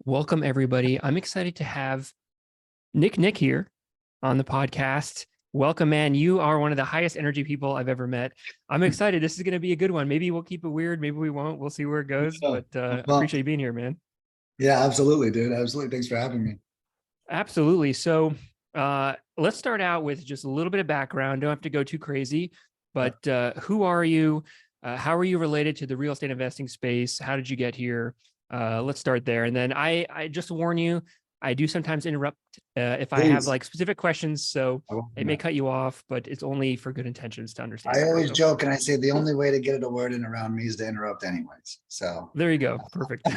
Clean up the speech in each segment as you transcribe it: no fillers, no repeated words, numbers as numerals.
Welcome, everybody. I'm excited to have Nick here on the podcast. Welcome, man. You are one of the highest energy people I've ever met. I'm excited. This is going to be a good one. Maybe we'll keep it weird. Maybe we won't. We'll see where it goes. Oh, But I appreciate you being here, man. yeah, absolutely, dude. Absolutely. Thanks for having me. Absolutely. So let's start out with just a little bit of background. Don't have to go too crazy, but who are you? How are you related to the real estate investing space? How did you get here? Let's start there. And then I just warn you, I do sometimes interrupt if I have Please. like specific questions. So I won't it do may that. cut you off, but it's only for good intentions to understand. I always So joke and I say the only way to get a word in around me is to interrupt anyways. So there you go. Perfect.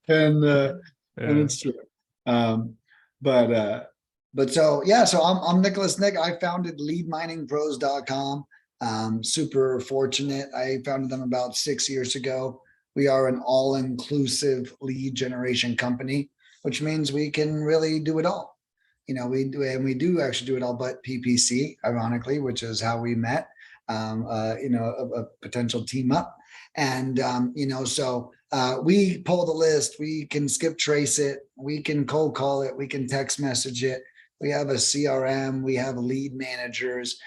and uh and Uh, it's true. Um but so yeah, so I'm Nicholas Nick. I founded leadminingpros.com. Super fortunate. I founded them about 6 years ago. We are an all-inclusive lead generation company, which means we can really do it all. We do actually do it all but PPC, ironically, which is how we met. A potential team up, and we pull the list. We can skip trace it. We can cold call it. We can text message it. We have a CRM. We have lead managers.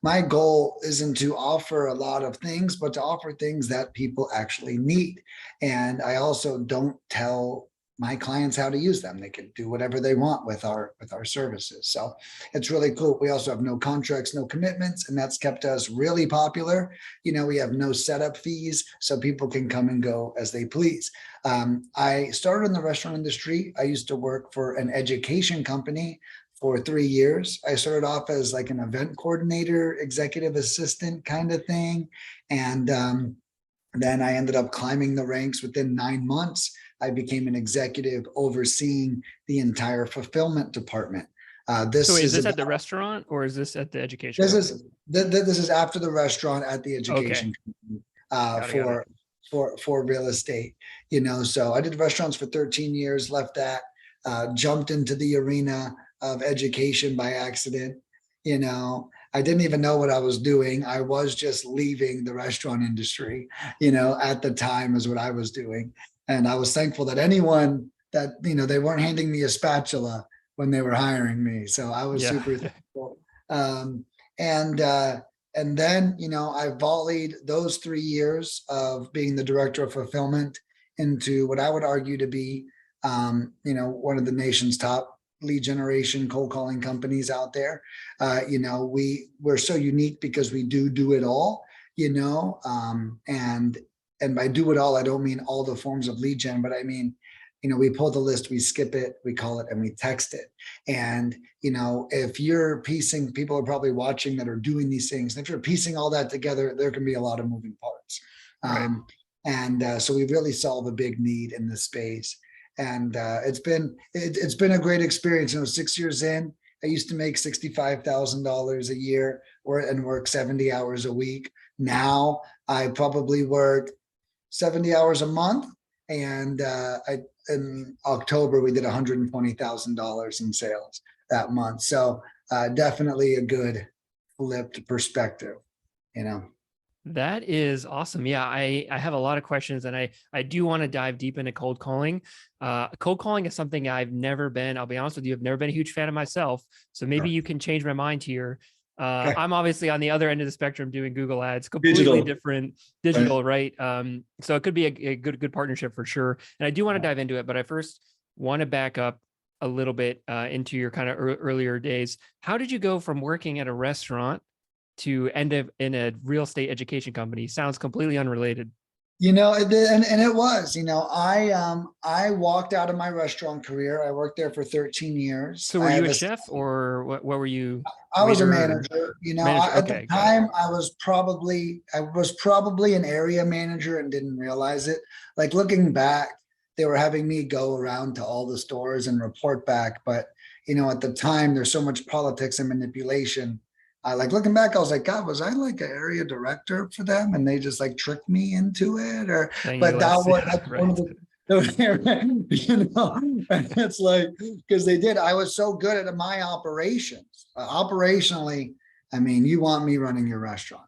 My goal isn't to offer a lot of things, but to offer things that people actually need. And I also don't tell my clients how to use them. They can do whatever they want with our services. So it's really cool. We also have no contracts, no commitments, and that's kept us really popular. We have no setup fees, so people can come and go as they please. I started in the restaurant industry. I used to work for an education company for 3 years. I started off as like an event coordinator, executive assistant kind of thing. And then I ended up climbing the ranks. Within 9 months, I became an executive overseeing the entire fulfillment department. so wait, is this at the restaurant or is this at the education This company? this is after the restaurant at the Okay. education company, Got it. for real estate. So I did restaurants for 13 years, left that, jumped into the arena of education by accident. I didn't even know what I was doing. I was just leaving the restaurant industry, at the time is what I was doing. And I was thankful that anyone that, they weren't handing me a spatula when they were hiring me. So I was Yeah. super thankful. Um, and then, I volleyed those 3 years of being the director of fulfillment into what I would argue to be, one of the nation's top lead generation cold calling companies out there. We're so unique because we do it all, and by do it all, I don't mean all the forms of lead gen, but I mean, we pull the list, we skip it, we call it, and we text it. And, if you're piecing, people are probably watching that are doing these things. And if you're piecing all that together, there can be a lot of moving parts. Right. So we really solve a big need in this space. And it's been a great experience. 6 years in, I used to make $65,000 a year and work 70 hours a week. Now I probably work 70 hours a month. And in October, we did $120,000 in sales that month. So definitely a good flipped perspective, That is awesome. Yeah, I have a lot of questions and I do want to dive deep into cold calling. Cold calling is something I've never been, I'll be honest with you, I've never been a huge fan of myself. So maybe Sure. you can change my mind here. Okay. I'm obviously on the other end of the spectrum doing Google ads, completely different digital, right? So it could be a good partnership for sure. And I do want to dive into it, but I first want to back up a little bit into your kind of earlier days. How did you go from working at a restaurant to end up in a real estate education company? Sounds completely unrelated. And it was, I walked out of my restaurant career. I worked there for 13 years. So were you a chef or what were you? I was a Waiter? manager. Manager. At the Okay, got it. time I was probably an area manager and didn't realize it. Like looking back, they were having me go around to all the stores and report back. But, at the time there's so much politics and manipulation. Like looking back, I was like, God, was I like an area director for them? And they just like tricked me into it, Saying you but less, that's yeah, one of right. it's like, because they did, I was so good at my operations. Operationally, I mean, you want me running your restaurant.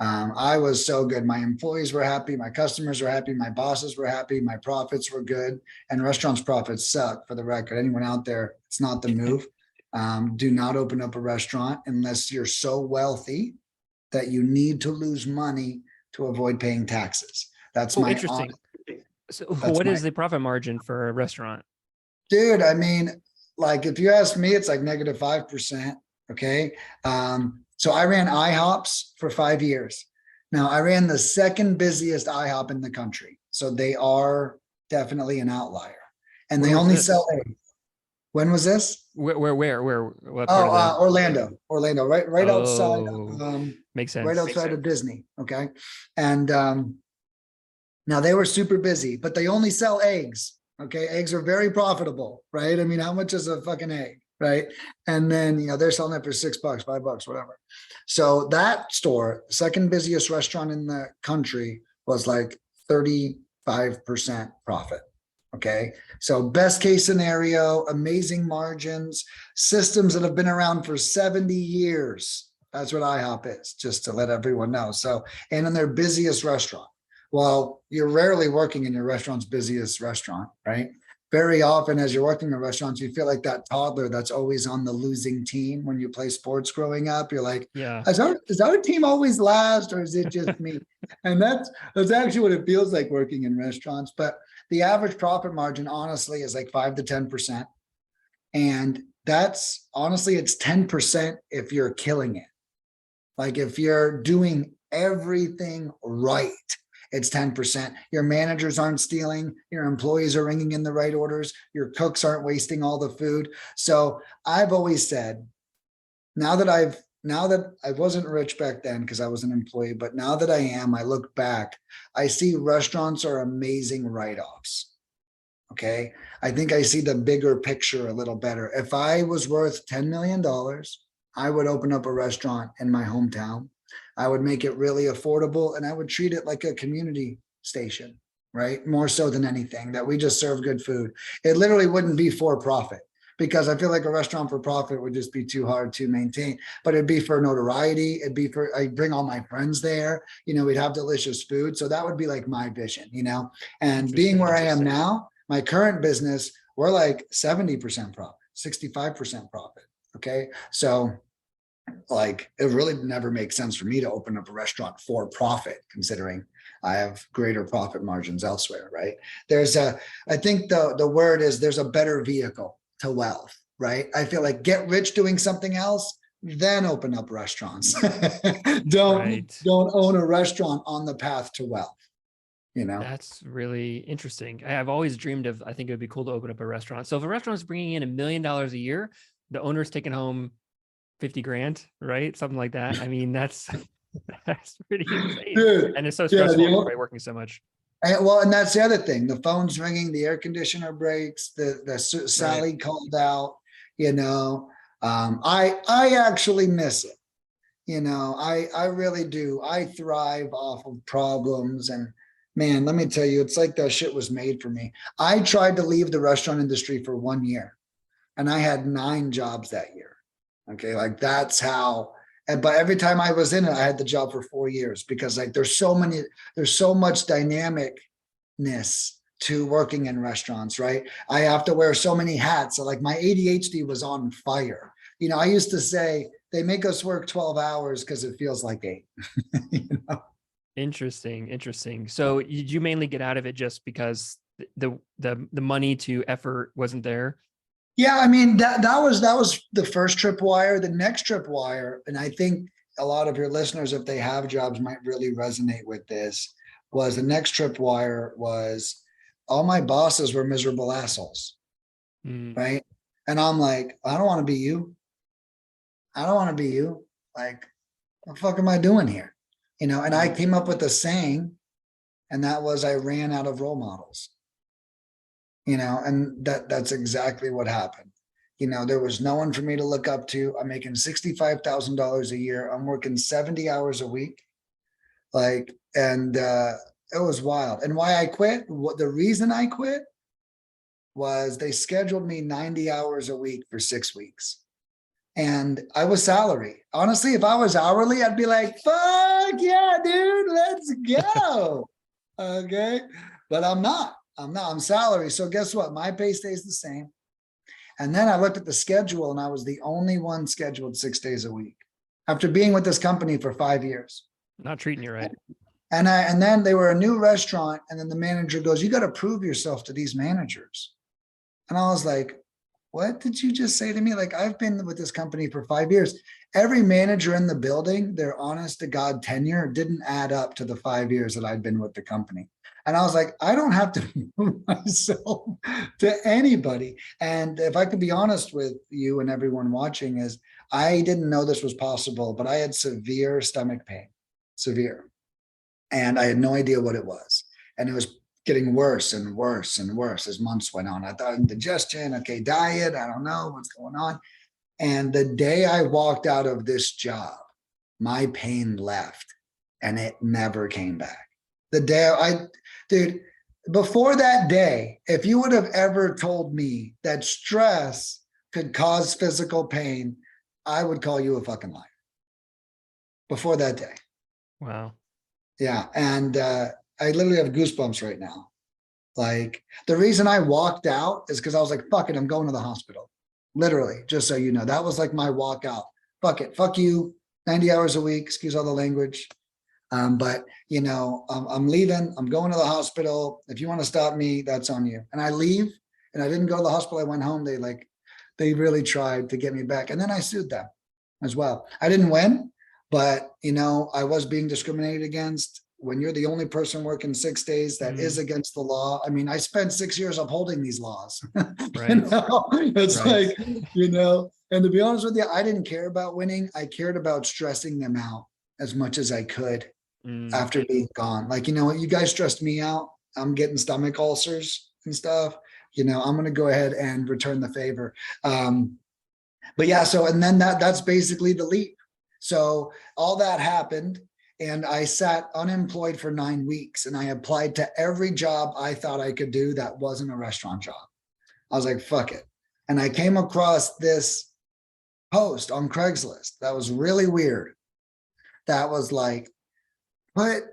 I was so good. My employees were happy. My customers were happy. My bosses were happy. My profits were good. And restaurants' profits suck, for the record. Anyone out there, it's not the move. Do not open up a restaurant unless you're so wealthy that you need to lose money to avoid paying taxes. That's Oh, my interesting. So that's what my is the profit margin for a restaurant? dude. I mean, like if you ask me, it's like negative 5%. Okay. So I ran IHOPs for 5 years. Now I ran the second busiest IHOP in the country. So they are definitely an outlier. And Where they was only this? sell eggs. When was this? What Oh, part of the? Orlando, right outside, Oh, makes right sense. outside of Disney. Okay. And now they were super busy, but they only sell eggs. Okay. Eggs are very profitable, right? I mean, how much is a fucking egg? Right. And then, they're selling it for $6, $5, whatever. So that store, second busiest restaurant in the country, was like 35% profit. Okay. So best case scenario, amazing margins, systems that have been around for 70 years. That's what IHOP is, just to let everyone know. So, and in their busiest restaurant. Well, you're rarely working in your restaurant's busiest restaurant, right? Very often as you're working in restaurants, you feel like that toddler that's always on the losing team when you play sports growing up. You're like, Yeah. is our team always last, or is it just me? And that's actually what it feels like working in restaurants. But the average profit margin, honestly, is like 5 to 10%. And that's honestly, it's 10% if you're killing it. Like if you're doing everything right, it's 10%. Your managers aren't stealing, your employees are ringing in the right orders, your cooks aren't wasting all the food. So I've always said, now that I wasn't rich back then because I was an employee, but now that I am, I look back, I see restaurants are amazing write-offs. Okay. I think I see the bigger picture a little better. If I was worth $10 million, I would open up a restaurant in my hometown. I would make it really affordable and I would treat it like a community station, right? More so than anything, that we just serve good food. It literally wouldn't be for profit, because I feel like a restaurant for profit would just be too hard to maintain, but it'd be for notoriety. It'd be for, I bring all my friends there, we'd have delicious food. So that would be like my vision, and being where I am now, my current business, we're like 70% profit, 65% profit. Okay. So like, it really never makes sense for me to open up a restaurant for profit, considering I have greater profit margins elsewhere, right? I think the word is, there's a better vehicle to wealth, right? I feel like get rich doing something else, then open up restaurants. Don't own a restaurant on the path to wealth. That's really interesting. I've always dreamed of, I think it would be cool to open up a restaurant. So if a restaurant's bringing in $1 million a year, the owner's taking home 50 grand, right? Something like that. I mean, that's pretty insane. Dude, and it's so stressful, right? Working so much. And that's the other thing. The phone's ringing, the air conditioner breaks, the Sally called out, I actually miss it. I really do. I thrive off of problems, and man, let me tell you, it's like that shit was made for me. I tried to leave the restaurant industry for 1 year and I had 9 jobs that year. Okay. Like that's how, but every time I was in it, I had the job for 4 years, because like there's so much dynamicness to working in restaurants, right? I have to wear so many hats. So like my ADHD was on fire. I used to say they make us work 12 hours because it feels like 8. Interesting. So did you mainly get out of it just because the money to effort wasn't there? Yeah, I mean that was the first tripwire. The next tripwire, and I think a lot of your listeners, if they have jobs, might really resonate with this, was the next tripwire was all my bosses were miserable assholes. Right. And I'm like, I don't want to be you. I don't want to be you. Like, what the fuck am I doing here? And I came up with a saying, and that was, I ran out of role models. And that's exactly what happened. There was no one for me to look up to. I'm making $65,000 a year. I'm working 70 hours a week. And it was wild. And why I quit, the reason I quit was they scheduled me 90 hours a week for 6 weeks. and I was salary. Honestly, if I was hourly, I'd be like, fuck yeah, dude, let's go. Okay. But I'm not. I'm salary. So guess what? My pay stays the same. And then I looked at the schedule and I was the only one scheduled 6 days a week after being with this company for 5 years. Not treating you right. And then they were a new restaurant. And then the manager goes, you got to prove yourself to these managers. And I was like, what did you just say to me? Like, I've been with this company for 5 years. Every manager in the building, their honest to God tenure didn't add up to the 5 years that I'd been with the company. And I was like, I don't have to prove myself to anybody. And if I could be honest with you and everyone watching, is I didn't know this was possible, but I had severe stomach pain, severe. And I had no idea what it was. And it was getting worse and worse and worse as months went on. I thought indigestion, okay, diet, I don't know what's going on. And the day I walked out of this job, my pain left and it never came back. The day dude, before that day, if you would have ever told me that stress could cause physical pain, I would call you a fucking liar. Before that day. Wow. Yeah. And I literally have goosebumps right now. Like, the reason I walked out is because I was like, fuck it, I'm going to the hospital. Literally, just so you know, that was like my walkout. Fuck it, fuck you, 90 hours a week, excuse all the language. But you know, I'm leaving, I'm going to the hospital. If you want to stop me, that's on you. And I leave and I didn't go to the hospital. I went home. They really tried to get me back. And then I sued them as well. I didn't win, but you know, I was being discriminated against. When you're the only person working 6 days, that is against the law. I mean, I spent 6 years upholding these laws. Right. You know? It's Right. like, you know, and to be honest with you, I didn't care about winning. I cared about stressing them out as much as I could after being gone. Like, you know what, you guys stressed me out. I'm getting stomach ulcers and stuff. You know, I'm going to go ahead and return the favor. But yeah, so, and then that's basically the leap. So all that happened. And I sat unemployed for 9 weeks and I applied to every job I thought I could do that wasn't a restaurant job. I was like, fuck it. And I came across this post on Craigslist that was really weird. That was like, put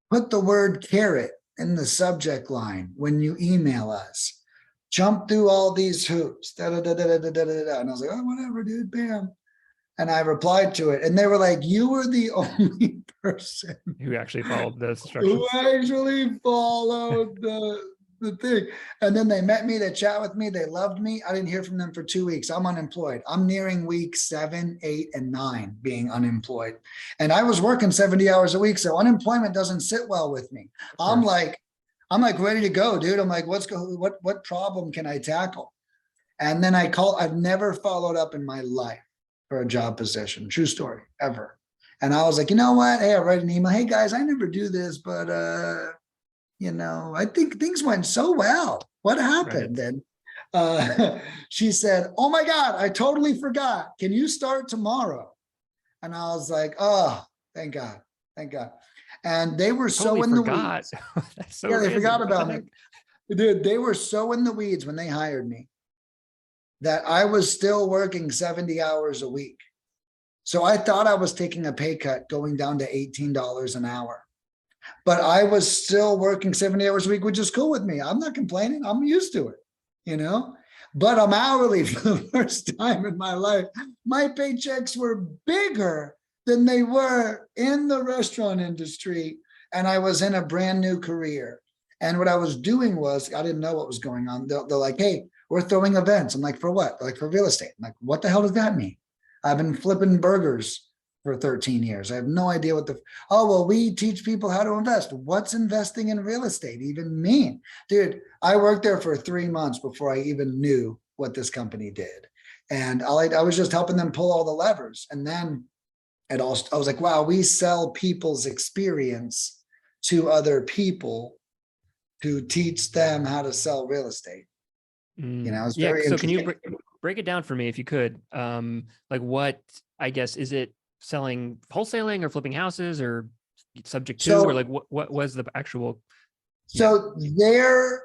the word carrot in the subject line when you email us. Jump through all these hoops. Da, da, da, da, da, da, da, da. And I was like, oh, whatever, dude, bam. And I replied to it. And they were like, you were the only person who actually followed the instructions. Who actually followed the thing. And then they met me, they chat with me, they loved me. I didn't hear from them for 2 weeks. I'm unemployed. I'm nearing week 7, 8, and 9 being unemployed. And I was working 70 hours a week. So unemployment doesn't sit well with me. I'm like ready to go, dude. I'm like, what problem can I tackle? And then I've never followed up in my life for a job position. True story, ever. And I was like, you know what? Hey, I write an email. Hey guys, I never do this, but you know, I think things went so well. What happened? Right. And she said, oh my God, I totally forgot. Can you start tomorrow? And I was like, oh, thank God. Thank God. And they were so in the weeds. So yeah, they forgot about me. Dude, they were so in the weeds when they hired me that I was still working 70 hours a week. So I thought I was taking a pay cut going down to $18 an hour, but I was still working 70 hours a week, which is cool with me. I'm not complaining. I'm used to it, you know, but I'm hourly for the first time in my life. My paychecks were bigger than they were in the restaurant industry. And I was in a brand new career. And what I was doing was, I didn't know what was going on. They're like, hey, we're throwing events. I'm like, for what? Like, for real estate. I'm like, what the hell does that mean? I've been flipping burgers for 13 years. I have no idea what oh, well, we teach people how to invest. What's investing in real estate even mean? Dude, I worked there for 3 months before I even knew what this company did. And I was just helping them pull all the levers. And then I was like, wow, we sell people's experience to other people to teach them how to sell real estate. You know, it's very so can you interesting. break it down for me if you could? Like, what, I guess, is it selling wholesaling or flipping houses or subject to, or like what was the actual? So their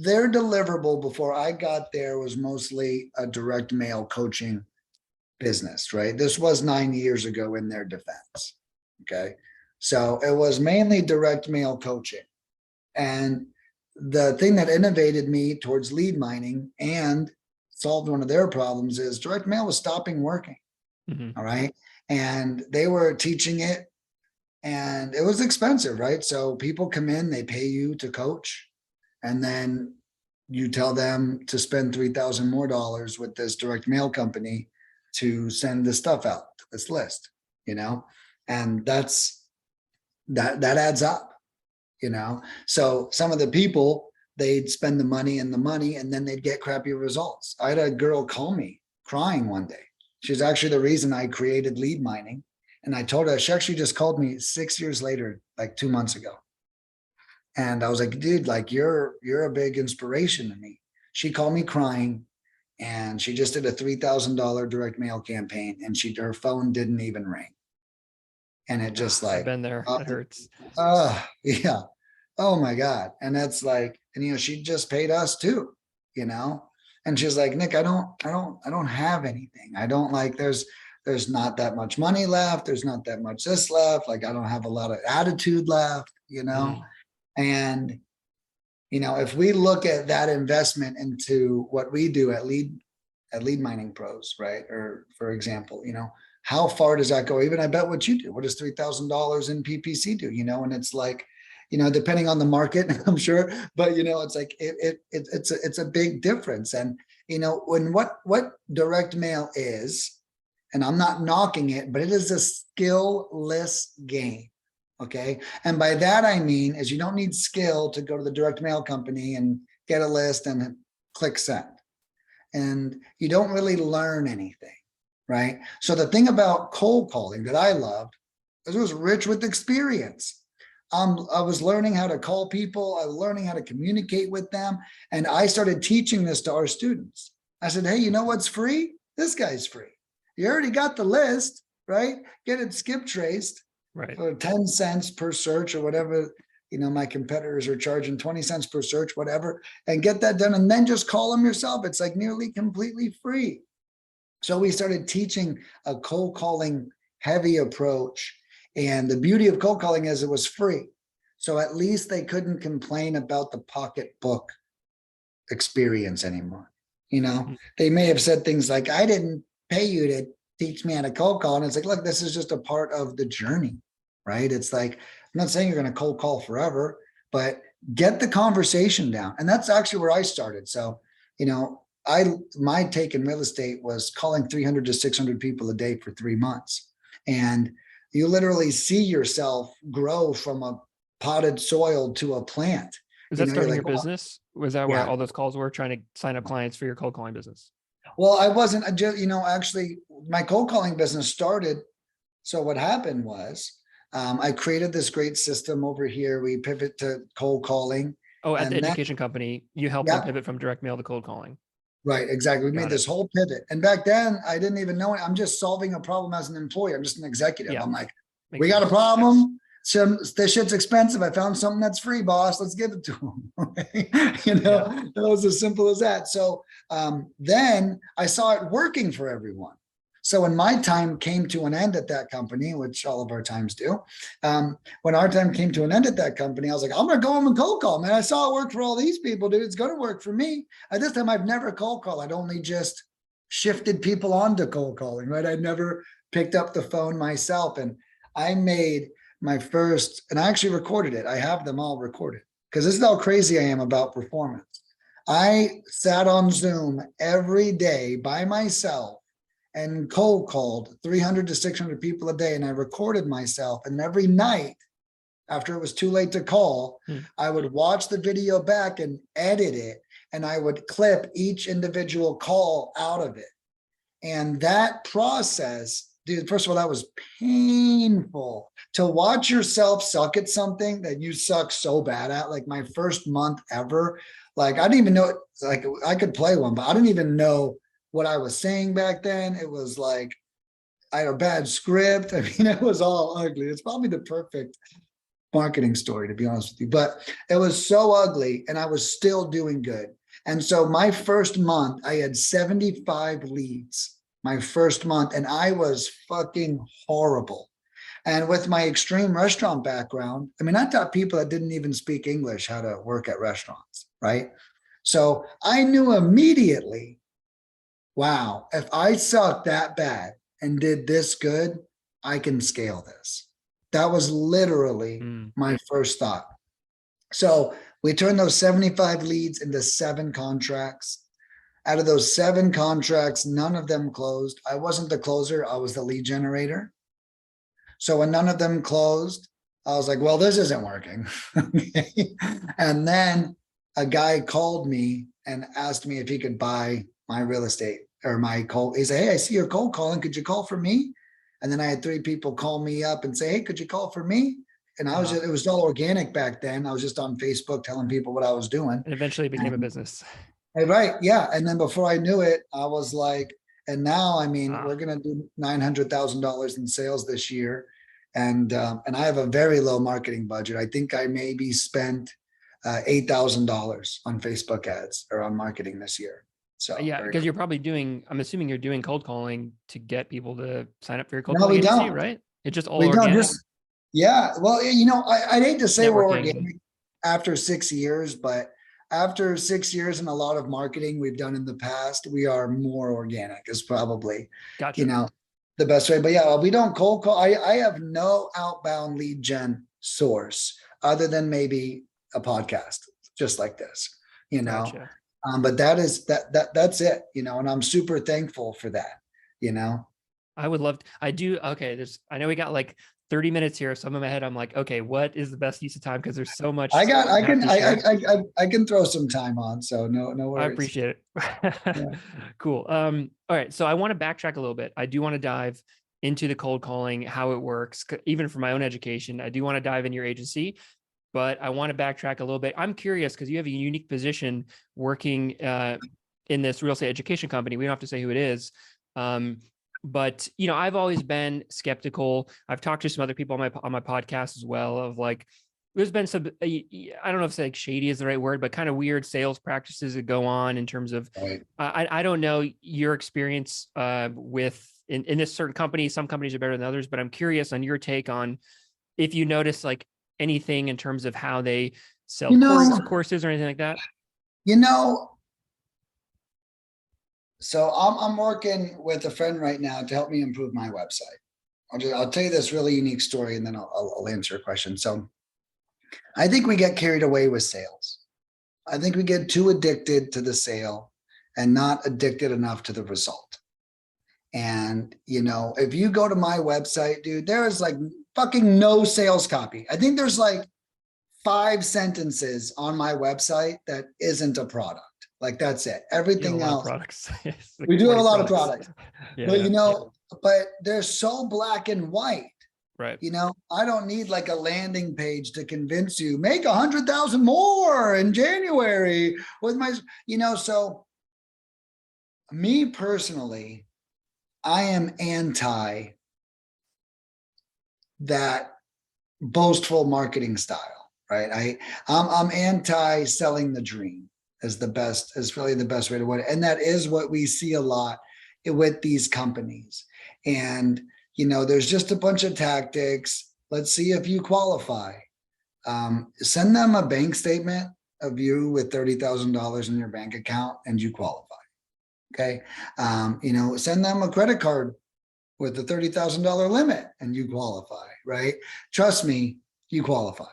deliverable before I got there was mostly a direct mail coaching business, right? This was 9 years ago in their defense. Okay. So it was mainly direct mail coaching. And the thing that innovated me towards lead mining and solved one of their problems is direct mail was stopping working. Mhm. All right. And they were teaching it and it was expensive, right? So people come in, they pay you to coach, and then you tell them to spend 3,000 more dollars with this direct mail company to send the stuff out to this list, you know, and that adds up, you know. So some of the people, they'd spend the money and then they'd get crappy results. I had a girl call me crying one day. She's actually the reason I created lead mining. And I told her, she actually just called me 6 years later, like 2 months ago. And I was like, dude, like you're a big inspiration to me. She called me crying and she just did a $3,000 direct mail campaign and her phone didn't even ring. And it just I've like, been there. It hurts. yeah. Oh my God. And that's like, and you know, she just paid us too, you know? And she's like, Nick, I don't have anything. I don't like, there's not that much money left. There's not that much this left. Like, I don't have a lot of attitude left, you know? And, you know, if we look at that investment into what we do at Lead Mining Pros, right? Or for example, you know, how far does that go? Even I bet what you do, what does $3,000 in PPC do? You know, and it's like, you know, depending on the market, I'm sure, but you know, it's like, it's a big difference. And, you know, when what direct mail is, and I'm not knocking it, but it is a skill-less game. Okay. And by that, I mean, is you don't need skill to go to the direct mail company and get a list and click send. And you don't really learn anything, right? So the thing about cold calling that I loved is it was rich with experience. I was learning how to call people. I was learning how to communicate with them. And I started teaching this to our students. I said, hey, you know what's free? This guy's free. You already got the list, right? Get it skip traced. Right. For 10 cents per search or whatever, you know, my competitors are charging 20 cents per search, whatever, and get that done. And then just call them yourself. It's like nearly completely free. So we started teaching a cold calling heavy approach. And the beauty of cold calling is it was free. So at least they couldn't complain about the pocketbook experience anymore. You know, they may have said things like, I didn't pay you to teach me how to cold call. And it's like, look, this is just a part of the journey, right? It's like, I'm not saying you're going to cold call forever, but get the conversation down. And that's actually where I started. So, you know, my take in real estate was calling 300 to 600 people a day for 3 months. And you literally see yourself grow from a potted soil to a plant. Is that starting like, your business? Was that where all those calls were, trying to sign up clients for your cold calling business? Well, I wasn't, you know, actually my cold calling business started. So what happened was I created this great system over here. We pivot to cold calling. Oh, at the education company, you helped them pivot from direct mail to cold calling. Right, exactly. We made this whole pivot. And back then I didn't even know it. I'm just solving a problem as an employee. I'm just an executive. I'm like, we got a problem. This shit's expensive. I found something that's free, boss. Let's give it to them. You know, it was as simple as that. So then I saw it working for everyone. So when my time came to an end at that company, which all of our times do, when our time came to an end at that company, I was like, I'm going to go home and cold call, man. I saw it work for all these people, dude. It's going to work for me. At this time, I've never cold called. I'd only just shifted people onto cold calling, right? I'd never picked up the phone myself. And I made my first, and I actually recorded it. I have them all recorded because this is how crazy I am about performance. I sat on Zoom every day by myself and cold called 300 to 600 people a day. And I recorded myself. And every night after it was too late to call, I would watch the video back and edit it. And I would clip each individual call out of it. And that process, dude, first of all, that was painful to watch yourself suck at something that you suck so bad at. Like my first month ever, like I didn't even know, like I could play one, but I didn't even know what I was saying back then. It was like, I had a bad script. I mean, it was all ugly. It's probably the perfect marketing story, to be honest with you, but it was so ugly and I was still doing good. And so my first month, I had 75 leads my first month, and I was fucking horrible. And with my extreme restaurant background, I mean, I taught people that didn't even speak English how to work at restaurants, right? So I knew immediately, wow, if I suck that bad and did this good, I can scale this. That was literally my first thought. So we turned those 75 leads into 7 contracts. Out of those 7 contracts, none of them closed. I wasn't the closer, I was the lead generator. So when none of them closed, I was like, well, this isn't working. And then a guy called me and asked me if he could buy my real estate or my cold. He said, hey, I see you're cold calling. Could you call for me? And then I had 3 people call me up and say, hey, could you call for me? And I was just, it was all organic back then. I was just on Facebook telling people what I was doing. And eventually it became a business. Right. Yeah. And then before I knew it, I was like, and now, I mean, we're going to do $900,000 in sales this year. And I have a very low marketing budget. I think I maybe spent $8,000 on Facebook ads or on marketing this year. So yeah, because you're probably doing, I'm assuming you're doing cold calling to get people to sign up for your cold No, calling we agency, don't. right? It's just all We don't organic. just, yeah. Well, you know, I'd hate to say we're Networking. organic after 6 years, but after 6 years and a lot of marketing we've done in the past, we are more organic is probably, Gotcha. you know, the best way. But yeah, we don't cold call. I have no outbound lead gen source other than maybe a podcast just like this, you know. Gotcha. But that's it, you know, and I'm super thankful for that, you know. I would love to, I do. Okay. I know we got like 30 minutes here. So I'm in my head. I'm like, okay, what is the best use of time? Because there's so much. I can throw some time on. So no worries. I appreciate it. Yeah. Cool. All right. So I want to backtrack a little bit. I do want to dive into the cold calling, how it works, even for my own education. I do want to dive in your agency, but I want to backtrack a little bit. I'm curious because you have a unique position working in this real estate education company. We don't have to say who it is. But you know, I've always been skeptical. I've talked to some other people on my podcast as well of like, there's been some, I don't know if it's like shady is the right word, but kind of weird sales practices that go on in terms of, right. I don't know your experience with in this certain company. Some companies are better than others, but I'm curious on your take on if you notice like anything in terms of how they sell courses or anything like that. You know, so I'm working with a friend right now to help me improve my website. I'll tell you this really unique story and then I'll answer your question. So I think we get carried away with sales. I think we get too addicted to the sale and not addicted enough to the result. And, you know, if you go to my website, dude, there is like fucking no sales copy. I think there's like 5 sentences on my website that isn't a product. Like that's it. Everything else. Products. We do have a lot of products. Yeah, but you know, but they're so black and white. Right. You know, I don't need like a landing page to convince you make 100,000 more in January with my, you know, so me personally, I am anti that boastful marketing style, right? I'm anti selling the dream is really the best way to word it. And that is what we see a lot with these companies. And, you know, there's just a bunch of tactics. Let's see if you qualify. Send them a bank statement of you with $30,000 in your bank account and you qualify. Okay. You know, send them a credit card with a $30,000 limit and you qualify, right? Trust me, you qualify.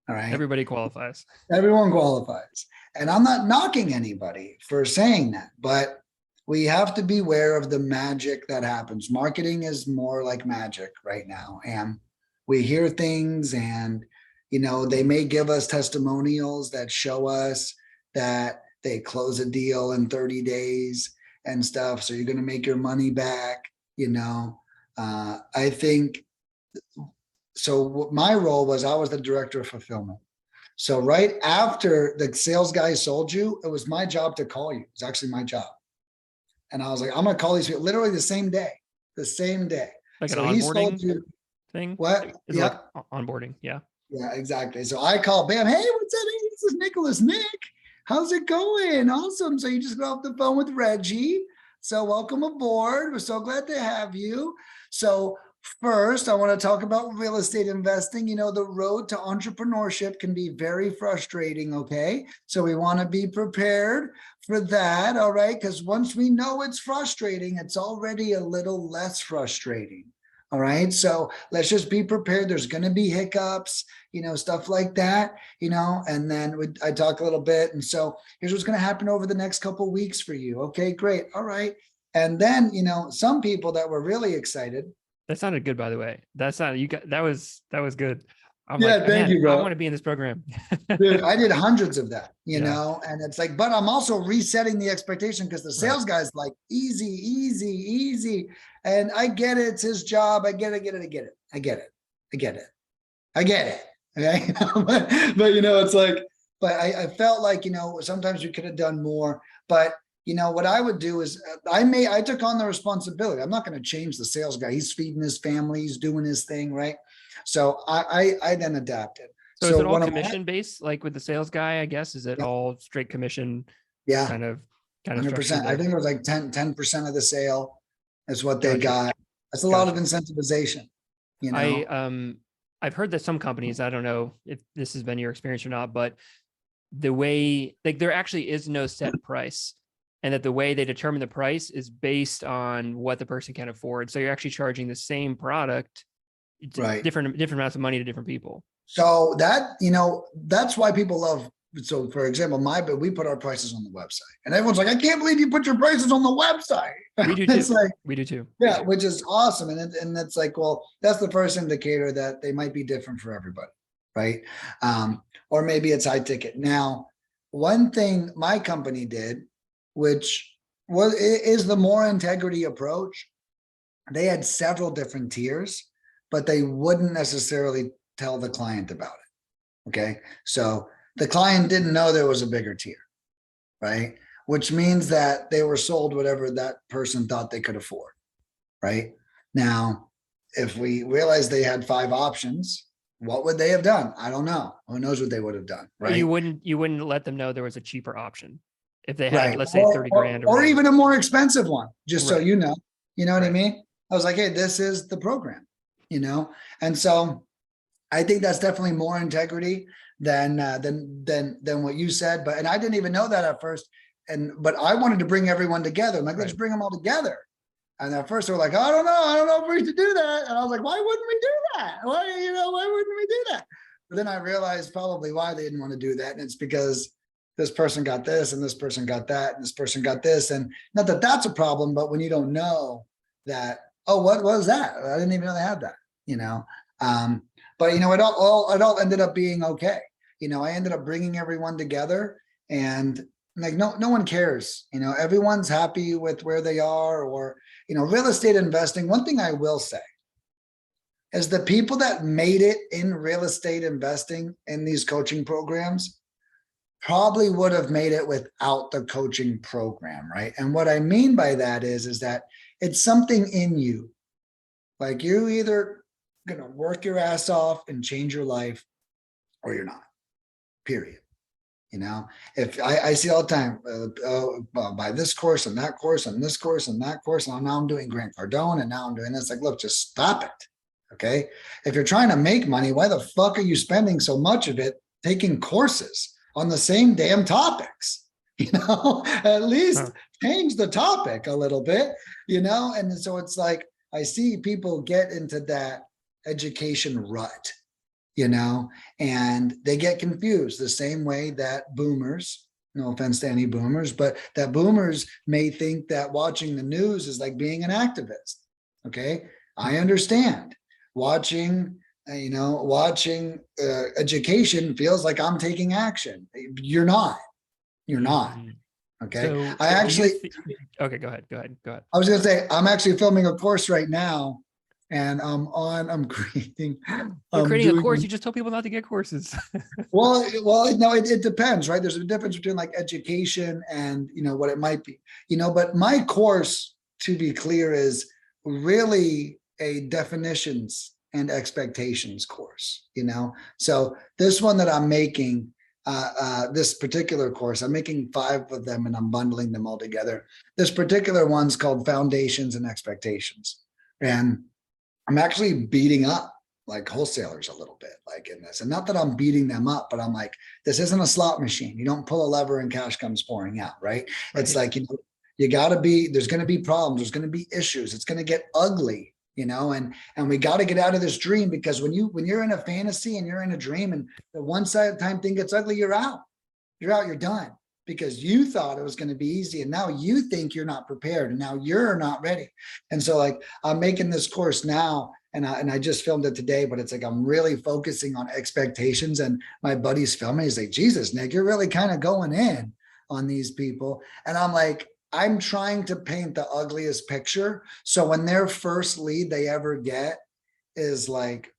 All right. Everybody qualifies. Everyone qualifies. And I'm not knocking anybody for saying that, but we have to be aware of the magic that happens. Marketing is more like magic right now. And we hear things and, you know, they may give us testimonials that show us that they close a deal in 30 days and stuff. So you're going to make your money back, you know. I think, so my role was I was the director of fulfillment. So right after the sales guy sold you, it was my job to call you. It was actually my job. And I was like, I'm going to call these people literally the same day. Like so an onboarding thing? What? It's like onboarding. Yeah. Yeah, exactly. So I call Bam. Hey, what's up? Hey, this is Nicholas. Nick, how's it going? Awesome. So you just got off the phone with Reggie. So welcome aboard. We're so glad to have you. So first, I want to talk about real estate investing. You know, the road to entrepreneurship can be very frustrating, okay? So we want to be prepared for that, all right? Because once we know it's frustrating, it's already a little less frustrating. All right. So let's just be prepared. There's going to be hiccups, you know, stuff like that, you know, and then I talk a little bit. And so here's what's going to happen over the next couple of weeks for you. Okay, great. All right. And then, you know, some people that were really excited. That sounded good, by the way. That sounded, you got, that was good. I'm Yeah, like, thank man, you, I bro. want to be in this program. Dude, I did hundreds of that, you Yeah. know, and it's like, but I'm also resetting the expectation because the Right. sales guy's like, easy, easy, easy. And I get it. It's his job. I get it. I get it. I get it. I get it. I get it. Okay. but you know, it's like, but I felt like, you know, sometimes we could have done more, but you know, what I would do is I took on the responsibility. I'm not going to change the sales guy. He's feeding his family. He's doing his thing. Right. So I then adapted. So is it all one of commission based, like with the sales guy, I guess? Is it Yeah. all straight commission Yeah, kind of 100%. structure I there? think it was like 10% of the sale is what they Gotcha. got. That's a lot of Gotcha. incentivization, you know? I've heard that some companies, I don't know if this has been your experience or not, but the way, like, there actually is no set price, and that the way they determine the price is based on what the person can afford. So you're actually charging the same product, Right. different amounts of money to different people. So that, you know, that's why people love. So for example, we put our prices on the website and everyone's like, I can't believe you put your prices on the website. We do It's too. like, We do too. yeah, which is awesome. And it's like, well, that's the first indicator that they might be different for everybody. Right. Or maybe it's high ticket. Now, one thing my company did, which is the more integrity approach. They had several different tiers, but they wouldn't necessarily tell the client about it. Okay. So the client didn't know there was a bigger tier, right? Which means that they were sold whatever that person thought they could afford, right? Now, if we realized they had 5 options, what would they have done? I don't know. Who knows what they would have done, right? You wouldn't let them know there was a cheaper option if they had, Right. let's say 30 grand or even a more expensive one, just so Right. you know what I Right. mean? I was like, hey, this is the program, you know? And so I think that's definitely more integrity than what you said. But, and I didn't even know that at first. But I wanted to bring everyone together. I'm like, let's Right. bring them all together. And at first they were like, I don't know if we should do that. And I was like, why wouldn't we do that? Why wouldn't we do that? But then I realized probably why they didn't want to do that. And it's because this person got this and this person got that and this person got this. And not that that's a problem, but when you don't know that, oh, what was that? I didn't even know they had that, you know? But you know, it all ended up being okay. You know, I ended up bringing everyone together and like, no one cares, you know, everyone's happy with where they are, or, you know, real estate investing. One thing I will say is the people that made it in real estate investing in these coaching programs probably would have made it without the coaching program, right? And what I mean by that is that it's something in you. Like, you either going to work your ass off and change your life, or you're not, period. You know, if I see all the time, buy this course and that course and this course and that course, and now I'm doing Grant Cardone and now I'm doing this. Like, look, just stop it. Okay. If you're trying to make money, why the fuck are you spending so much of it taking courses on the same damn topics? You know, at least change the topic a little bit, you know? And so it's like, I see people get into that education rut, you know, and they get confused the same way that boomers, no offense to any boomers, but that boomers may think that watching the news is like being an activist. Okay. I understand watching education feels like I'm taking action. You're not. Okay. So I actually, okay, go ahead. I was going to say, I'm actually filming a course right now, and I'm creating. You're creating a course. You just tell people not to get courses. well, no, it depends, right? There's a difference between like education and, you know, what it might be, you know, but my course, to be clear, is really a definitions and expectations course, you know? So this one that I'm making, this particular course. I'm making 5 of them and I'm bundling them all together. This particular one's called Foundations and Expectations. And I'm actually beating up like wholesalers a little bit like in this. And not that I'm beating them up, but I'm like, this isn't a slot machine. You don't pull a lever and cash comes pouring out, right? It's like, you gotta be, there's gonna be problems, there's gonna be issues, it's gonna get ugly, and we got to get out of this dream, because when you're in a fantasy and you're in a dream and the one side time thing gets ugly, you're out, you're done, because you thought it was going to be easy. And now you think you're not prepared and now you're not ready. And so like, I'm making this course now and I just filmed it today, but it's like, I'm really focusing on expectations, and my buddy's filming. He's like, Jesus, Nick, you're really kind of going in on these people. And I'm like, I'm trying to paint the ugliest picture. So when their first lead they ever get is like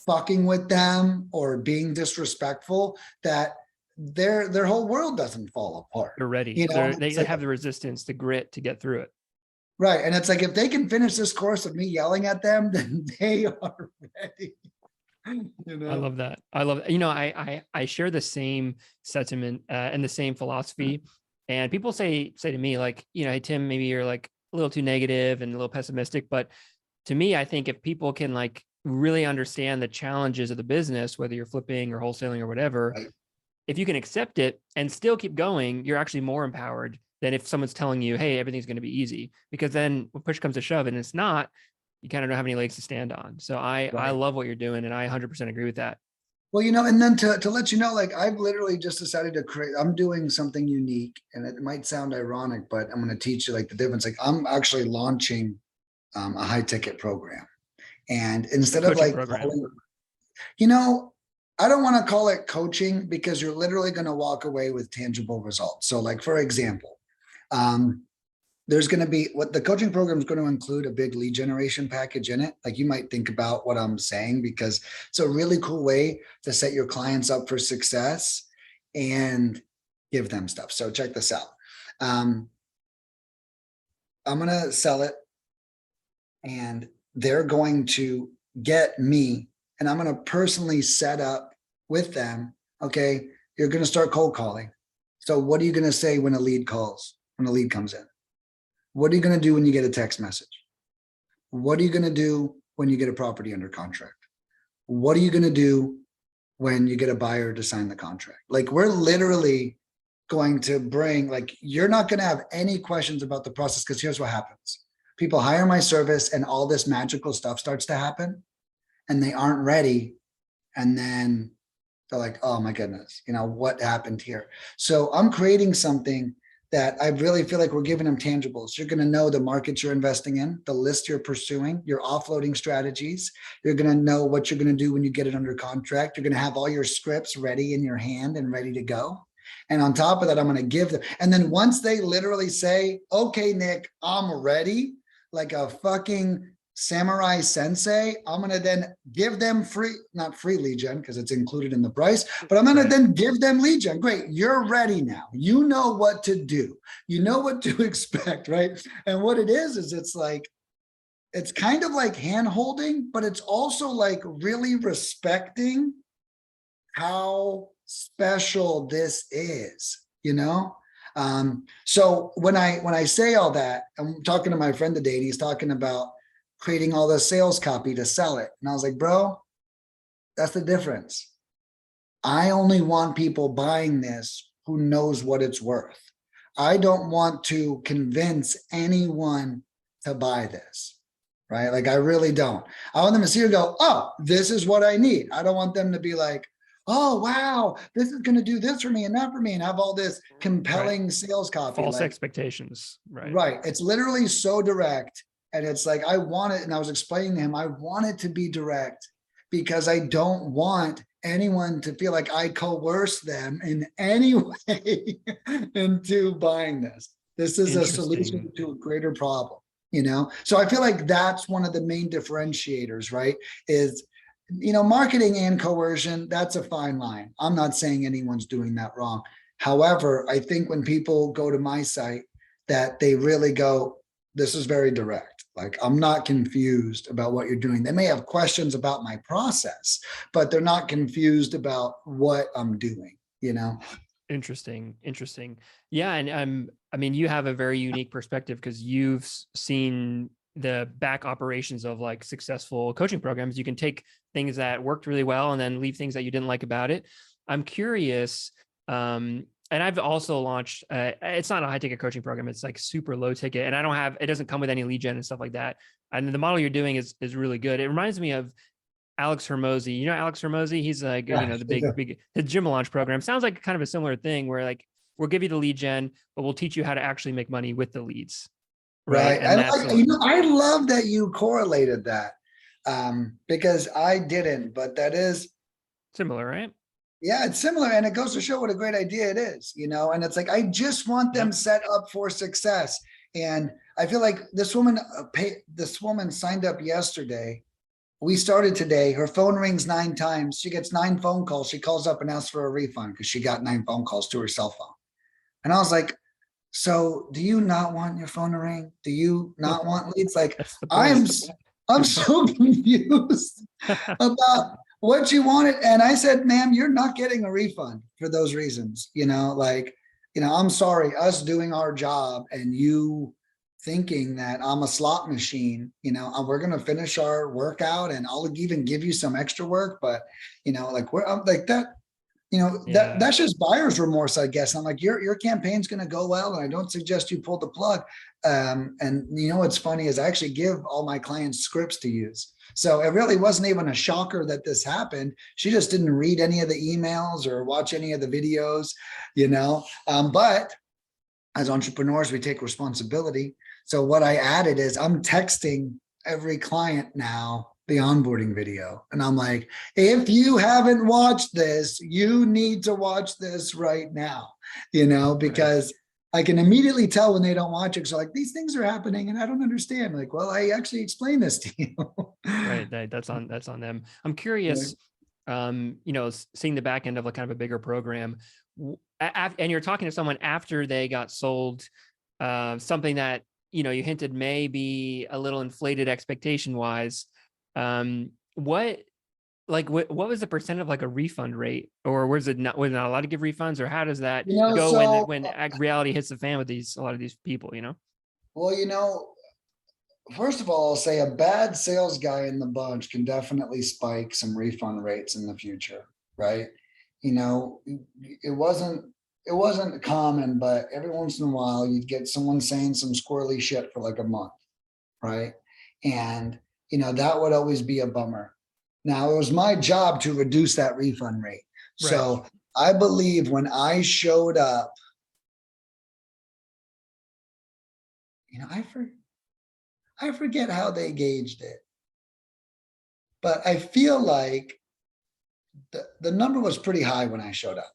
fucking with them or being disrespectful, that their whole world doesn't fall apart. They're ready. They have the resistance, the grit to get through it. Right. And it's like, if they can finish this course with me yelling at them, then they are ready. I love that. I share the same sentiment and the same philosophy. And people say to me like, hey, Tim, maybe you're like a little too negative and a little pessimistic. But to me, I think if people can like really understand the challenges of the business, whether you're flipping or wholesaling or whatever, right, if you can accept it and still keep going, you're actually more empowered than if someone's telling you, hey, everything's going to be easy. Because then when push comes to shove and it's not, you kind of don't have any legs to stand on. So I love what you're doing, and I 100% agree with that. Well, and then to let you know, like, I've literally just decided to create, I'm doing something unique, and it might sound ironic, but I'm going to teach you like the difference. Like, I'm actually launching a high ticket program. And instead of like, I don't want to call it coaching, because you're literally going to walk away with tangible results. So like, for example, there's going to be, what the coaching program is going to include, a big lead generation package in it. Like, you might think about what I'm saying, because it's a really cool way to set your clients up for success and give them stuff. So check this out. I'm going to sell it, and they're going to get me, and I'm going to personally set up with them. Okay. You're going to start cold calling. So what are you going to say when a lead comes in? What are you going to do when you get a text message? What are you going to do when you get a property under contract? What are you going to do when you get a buyer to sign the contract? Like, we're literally going to bring, like, you're not going to have any questions about the process, because here's what happens. People hire my service and all this magical stuff starts to happen, and they aren't ready. And then they're like, oh my goodness, what happened here? So I'm creating something that I really feel like we're giving them tangibles. You're going to know the markets you're investing in, the list you're pursuing, your offloading strategies. You're going to know what you're going to do when you get it under contract. You're going to have all your scripts ready in your hand and ready to go. And on top of that, I'm going to give them. And then once they literally say, okay, Nick, I'm ready, like a fucking samurai sensei, I'm going to then give them not free lead gen, because it's included in the price, but I'm going to then give them lead gen. Great. You're ready now. You know what to do. You know what to expect, right? And what it is it's like, it's kind of like hand holding, but it's also like really respecting how special this is, So when I say all that, I'm talking to my friend today, and he's talking about creating all the sales copy to sell it. And I was like, bro, that's the difference. I only want people buying this who knows what it's worth. I don't want to convince anyone to buy this, right? Like, I really don't. I want them to see and go, oh, this is what I need. I don't want them to be like, oh, wow, this is going to do this for me and that for me, and have all this compelling sales copy. False expectations, right? Right. It's literally so direct. And it's like, I want it. And I was explaining to him, I want it to be direct, because I don't want anyone to feel like I coerce them in any way into buying this. This is a solution to a greater problem, So I feel like that's one of the main differentiators, right? Is, marketing and coercion, that's a fine line. I'm not saying anyone's doing that wrong. However, I think when people go to my site, that they really go, this is very direct. Like, I'm not confused about what you're doing. They may have questions about my process, but they're not confused about what I'm doing, you know? Interesting. Yeah. And I mean, you have a very unique perspective because you've seen the back operations of like successful coaching programs. You can take things that worked really well and then leave things that you didn't like about it. I'm curious. And I've also launched, it's not a high ticket coaching program. It's like super low ticket, and it doesn't come with any lead gen and stuff like that. And the model you're doing is really good. It reminds me of Alex Hermosi. You know, Alex Hermosi, he's like, you know, the big Gym Launch program. Sounds like kind of a similar thing where like, we'll give you the lead gen, but we'll teach you how to actually make money with the leads. Right. And I love that you correlated that, because I didn't, but that is similar, right? Yeah, it's similar. And it goes to show what a great idea it is, you know, and it's like, I just want them set up for success. And I feel like this woman signed up yesterday. We started today. Her phone rings 9 times. She gets 9 phone calls. She calls up and asks for a refund because she got 9 phone calls to her cell phone. And I was like, so do you not want your phone to ring? Do you not want leads? Like, I'm so confused about what you wanted. And I said, ma'am, you're not getting a refund for those reasons. You know, like, you know, I'm sorry, us doing our job and you thinking that I'm a slot machine, you know, we're going to finish our workout and I'll even give you some extra work. But, you know, like I'm like that, you know, that's just buyer's remorse, I guess. I'm like, your campaign's going to go well. And I don't suggest you pull the plug. And you know, what's funny is I actually give all my clients scripts to use. So it really wasn't even a shocker that this happened. She just didn't read any of the emails or watch any of the videos, you know, but as entrepreneurs, we take responsibility. So what I added is I'm texting every client now the onboarding video. And I'm like, if you haven't watched this, you need to watch this right now, you know, because I can immediately tell when they don't watch it. So like, these things are happening and I don't understand. Like, well, I actually explained this to you. Right. That's on them. I'm curious, you know, seeing the back end of a kind of a bigger program, and you're talking to someone after they got sold, something that, you know, you hinted may be a little inflated expectation wise. What was the percent of like a refund rate, or was it not allowed to give refunds, or how does that go so, when reality hits the fan with a lot of these people, you know? Well, you know, first of all, I'll say a bad sales guy in the bunch can definitely spike some refund rates in the future, right? You know, it wasn't common, but every once in a while you'd get someone saying some squirrely shit for like a month, right? And, you know, that would always be a bummer. Now, it was my job to reduce that refund rate. Right. So I believe when I showed up, you know, I forget how they gauged it, but I feel like the number was pretty high when I showed up.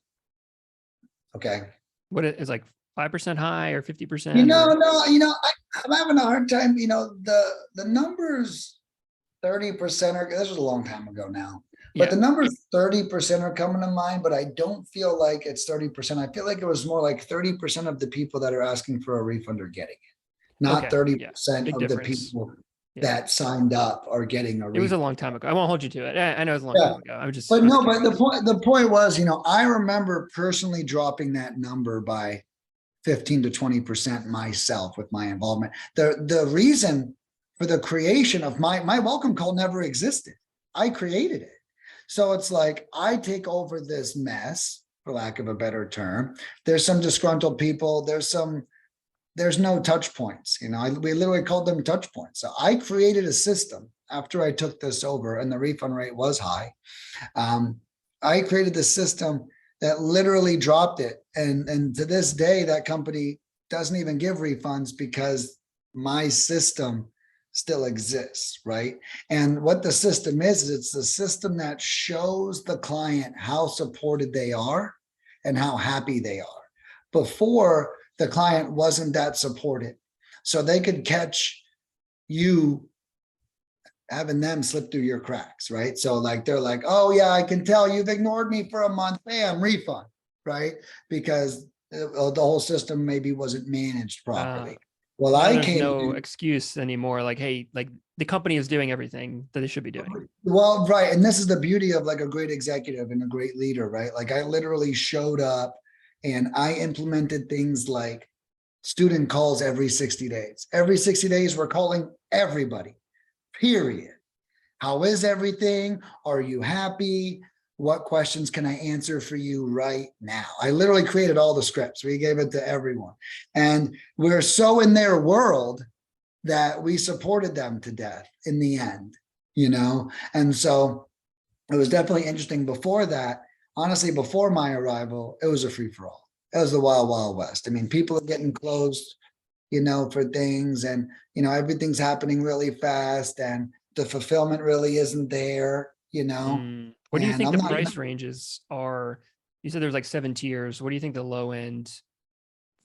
Okay. What is like 5% high or 50%? You know, no, you know, I'm having a hard time, you know, the numbers 30% are, this was a long time ago now, but the numbers 30% are coming to mind, but I don't feel like it's 30%. I feel like it was more like 30% of the people that are asking for a refund are getting it, not 30% of the people that signed up are getting a refund. It was a long time ago. I won't hold you to it. I know it was a long time ago. I'm just, but no, but the point was, you know, I remember personally dropping that number by 15 to 20% myself with my involvement. The reason for the creation of my welcome call never existed. I created it. So it's like, I take over this mess, for lack of a better term. There's some disgruntled people. There's no touch points. You know, we literally called them touch points. So I created a system after I took this over, and the refund rate was high. I created the system that literally dropped it. And to this day, that company doesn't even give refunds because my system still exists, right? And what the system is it's the system that shows the client how supported they are and how happy they are. Before, the client wasn't that supported. So they could catch you having them slip through your cracks, right? So like, they're like, oh yeah, I can tell you've ignored me for a month, bam, refund, right? Because the whole system maybe wasn't managed properly. Well, Now I there's came no in, excuse anymore. Like, hey, like the company is doing everything that they should be doing. well, right. And this is the beauty of like a great executive and a great leader, right? Like I literally showed up and I implemented things like student calls every 60 days. Every 60 days, we're calling everybody, period. How is everything? Are you happy? What questions can I answer for you right now? I literally created all the scripts. We gave it to everyone. And we're so in their world that we supported them to death in the end, you know? And so it was definitely interesting before that. Honestly, before my arrival, it was a free for all. It was the wild, wild west. I mean, people are getting closed, you know, for things and, you know, everything's happening really fast and the fulfillment really isn't there, you know? What do you And think I'm the not, price ranges are? You said there's like 7 tiers. What do you think the low end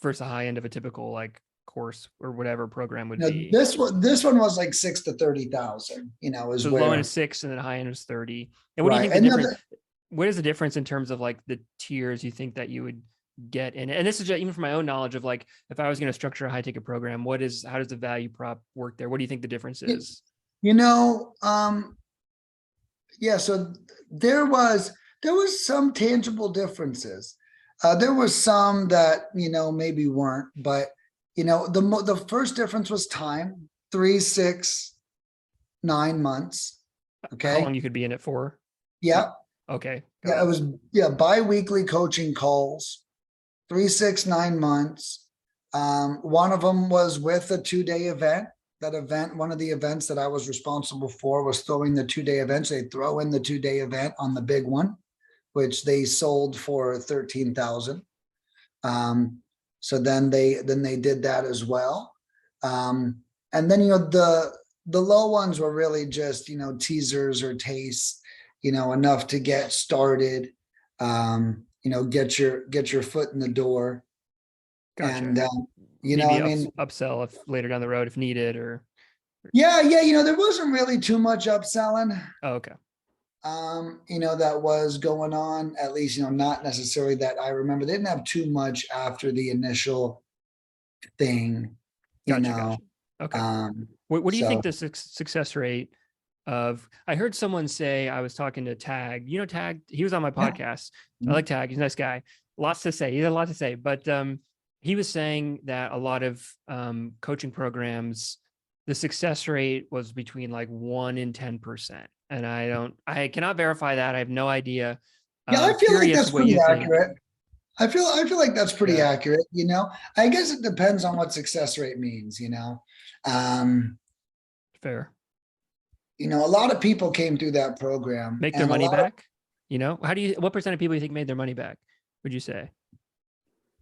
versus the high end of a typical like course or whatever program would you know, be? this one was like 6 to 30,000, you know, is So low end where, is 6 and then high end is 30. And what do you right. think the And difference? What is the difference in terms of like the tiers you think that you would get in it? And this is just even from my own knowledge of like, if I was going to structure a high ticket program, how does the value prop work there? What do you think the difference is? you know, yeah, so there was some tangible differences. There was some that, you know, maybe weren't, but you know, the first difference was time, 3, 6, 9 months. How long Okay. you could be in it for? Yeah. Okay. Got Yeah. It it. was, yeah, bi-weekly coaching calls, 3, 6, 9 months. One of them was with a 2-day event. That event, one of the events that I was responsible for was throwing the 2-day events. They throw in the 2-day event on the big one, which they sold for 13,000. So then they did that as well. And then, you know, the low ones were really just, you know, teasers or tastes, you know, enough to get started, you know, get your foot in the door. Gotcha. And, you know, Maybe I mean, upsell if later down the road if needed or yeah, you know, there wasn't really too much upselling, oh, okay. you know, that was going on, at least, you know, not necessarily that I remember. They didn't have too much after the initial thing, you Gotcha. know. Gotcha. Okay. What do you So think the success rate of? I heard someone say, I was talking to Tag. You know Tag? He was on my yeah. podcast. I Mhm. like Tag. He's a nice guy. Lots to say. He had a lot to say. But he was saying that a lot of coaching programs, the success rate was between like 1 and 10%. And I cannot verify that. I have no idea. Yeah, I feel like Curious that's what pretty you think. accurate. I feel like that's pretty Yeah, accurate, you know. I guess it depends on what success rate means, you know. Um, fair. a lot of people came through that program Make their and a money lot of, back. What percent of people you think made their money back? Would you say?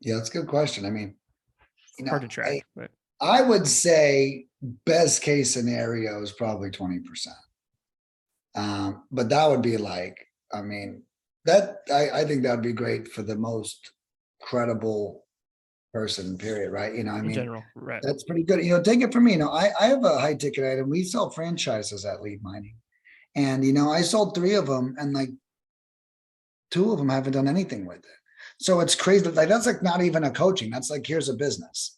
yeah, that's a good question. I mean, Hard to I, track, but I would say best case scenario is probably 20%. But that would be like, I mean, I think that'd be great for the most credible person, period, right? You know, I in mean, general, right. that's pretty good. You know, take it from me. You know, I have a high ticket item. We sell franchises at Lead Mining. And, you know, I sold 3 of them and like 2 of them haven't done anything with it. So it's crazy. Like that's like not even a coaching. That's like, here's a business,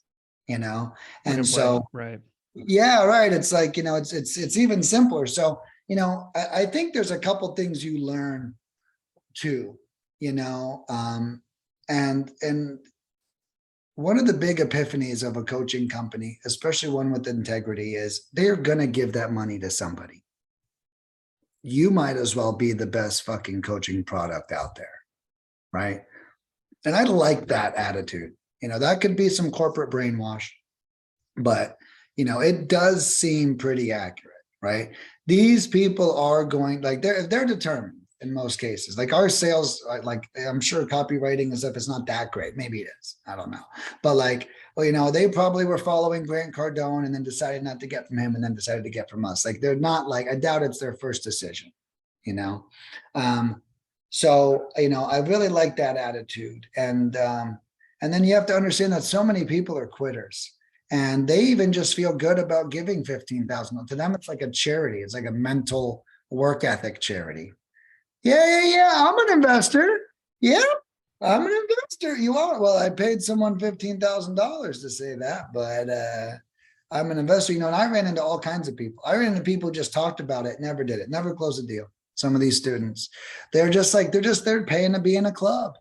you know? Plug And and play, so, right. yeah, right. It's like, you know, it's even simpler. So, you know, I think there's a couple things you learn too, you know, and one of the big epiphanies of a coaching company, especially one with integrity, is they're going to give that money to somebody. You might as well be the best fucking coaching product out there. Right. And I like that attitude. You know, that could be some corporate brainwash, but, you know, it does seem pretty accurate. Right. These people are going like they're determined in most cases. Like our sales, like I'm sure copywriting is if it's not that great. Maybe it is. I don't know. But like, well, you know, they probably were following Grant Cardone and then decided not to get from him and then decided to get from us. Like they're not like, I doubt it's their first decision, you know? So, you know, I really like that attitude. And then you have to understand that so many people are quitters. And they even just feel good about giving 15,000. To them, it's like a charity. It's like a mental work ethic charity. Yeah, I'm an investor. Yeah. I'm an investor. You are. Well, I paid someone $15,000 to say that, but I'm an investor, and I ran into all kinds of people. I ran into people who just talked about it, never did it, never closed a deal. Some of these students, they're just like, they're paying to be in a club.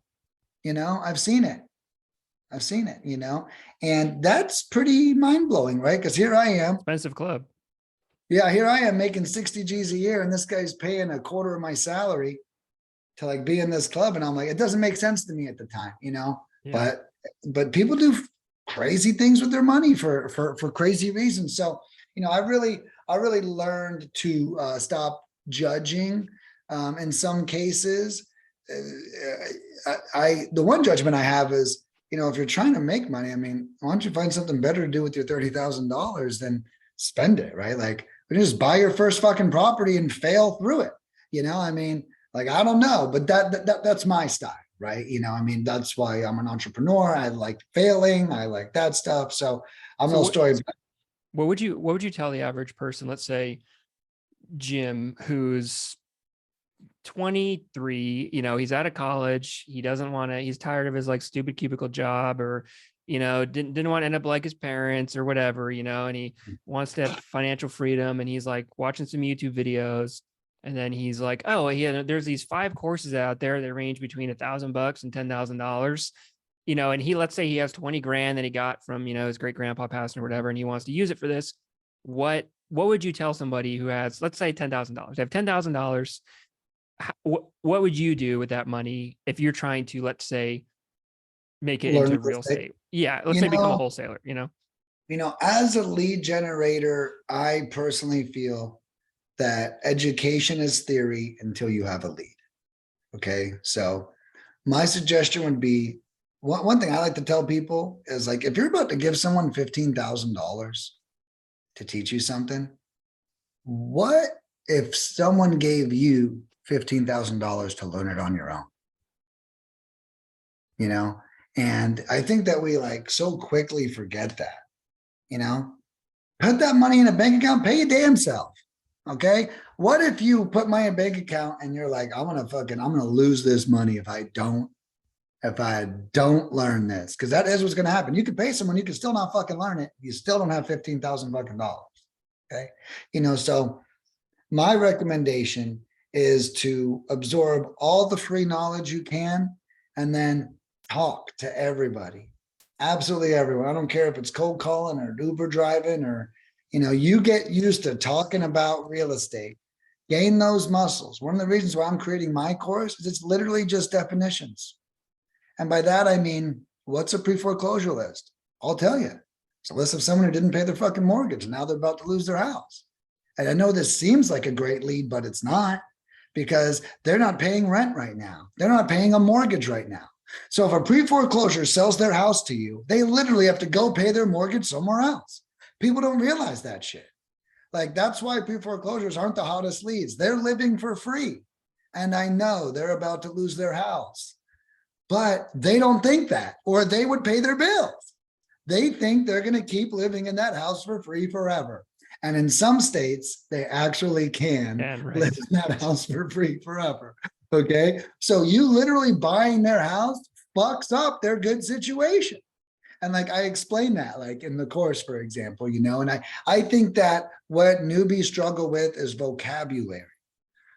I've seen it. I've seen it, and that's pretty mind blowing, right? Because here I am. Expensive club. Yeah, here I am making 60 G's a year, and this guy's paying a quarter of my salary to like be in this club. And I'm like, it doesn't make sense to me at the time, Yeah. but people do crazy things with their money for crazy reasons. So, I really learned to stop judging. In some cases, the one judgment I have is, if you're trying to make money, I mean, why don't you find something better to do with your $30,000 than spend it, right? Like, just buy your first fucking property and fail through it. I mean, like, I don't know, but that's my style, right? I mean, that's why I'm an entrepreneur. I like failing. I like that stuff. So I'm So no story. what would you tell the average person, let's say Jim, who's 23, he's out of college, he's tired of his like stupid cubicle job, or didn't want to end up like his parents or whatever, and he wants to have financial freedom, and he's like watching some YouTube videos, and then he's like, oh yeah, there's these 5 courses out there that range between $1,000 and $10,000, and let's say he has 20 grand that he got from his great grandpa passing or whatever, and he wants to use it for this. What would you tell somebody who has, let's say, $10,000? They have $10,000. What would you do with that money if you're trying to, let's say, make it Learn into real real estate. estate? Yeah, let's say become a wholesaler, As a lead generator, I personally feel that education is theory until you have a lead. Okay. So my suggestion would be, one thing I like to tell people is, like, if you're about to give someone $15,000 to teach you something, what if someone gave you $15,000 to learn it on your own? And I think that we like so quickly forget that, put that money in a bank account, pay your damn self. Okay. What if you put money in a bank account and you're like, I'm going to lose this money if I don't learn this? Cause that is what's going to happen. You could pay someone, you can still not fucking learn it. You still don't have 15,000 fucking dollars. Okay. So my recommendation is to absorb all the free knowledge you can, and then talk to everybody, absolutely everyone. I don't care if it's cold calling or Uber driving, or, you get used to talking about real estate, gain those muscles. One of the reasons why I'm creating my course is it's literally just definitions. And by that, I mean, what's a pre-foreclosure list? I'll tell you. It's a list of someone who didn't pay their fucking mortgage, and now they're about to lose their house. And I know this seems like a great lead, but it's not, because they're not paying rent right now. They're not paying a mortgage right now. So if a pre-foreclosure sells their house to you, they literally have to go pay their mortgage somewhere else. People don't realize that shit. Like, that's why pre-foreclosures aren't the hottest leads. They're living for free. And I know they're about to lose their house, but they don't think that, or they would pay their bills. They think they're going to keep living in that house for free forever. And in some states, they actually can live in that house for free forever. Okay. So you literally buying their house fucks up their good situation. And like, I explained that, like in the course, for example, and I think that what newbies struggle with is vocabulary,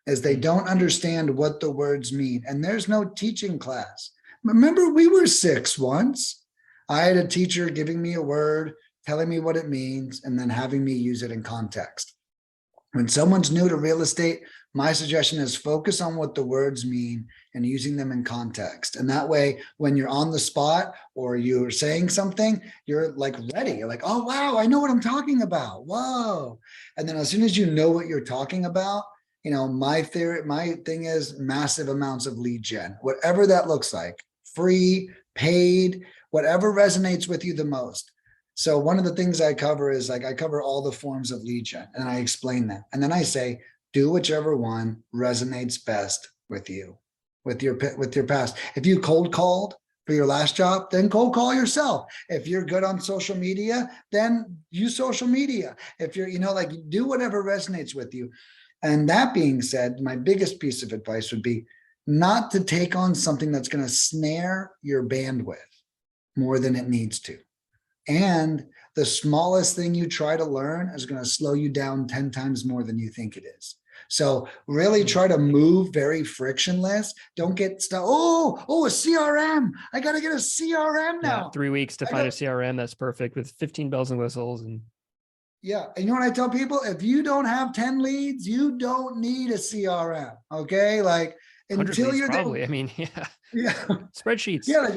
as they don't understand what the words mean. And there's no teaching class. Remember, we were 6 once. I had a teacher giving me a word, telling me what it means, and then having me use it in context. When someone's new to real estate, my suggestion is focus on what the words mean and using them in context. And that way, when you're on the spot or you're saying something, you're like ready. You're like, oh, wow, I know what I'm talking about. Whoa. And then as soon as you know what you're talking about, my thing is massive amounts of lead gen, whatever that looks like, free, paid, whatever resonates with you the most. So one of the things I cover is, like, I cover all the forms of lead gen, and I explain them. And then I say, do whichever one resonates best with you, with your past. If you cold called for your last job, then cold call yourself. If you're good on social media, then use social media. If you're, like, do whatever resonates with you. And that being said, my biggest piece of advice would be, not to take on something that's going to snare your bandwidth more than it needs to. And the smallest thing you try to learn is going to slow you down 10 times more than you think it is. So really try to move very frictionless. Don't get stuck. Oh, a CRM. I got to get a CRM now. Yeah, 3 weeks to find a CRM that's perfect with 15 bells and whistles. And yeah. And you know what I tell people? If you don't have 10 leads, you don't need a CRM. Okay. Like until leads, you're probably. there. I mean, yeah. Yeah. Spreadsheets. Yeah. Like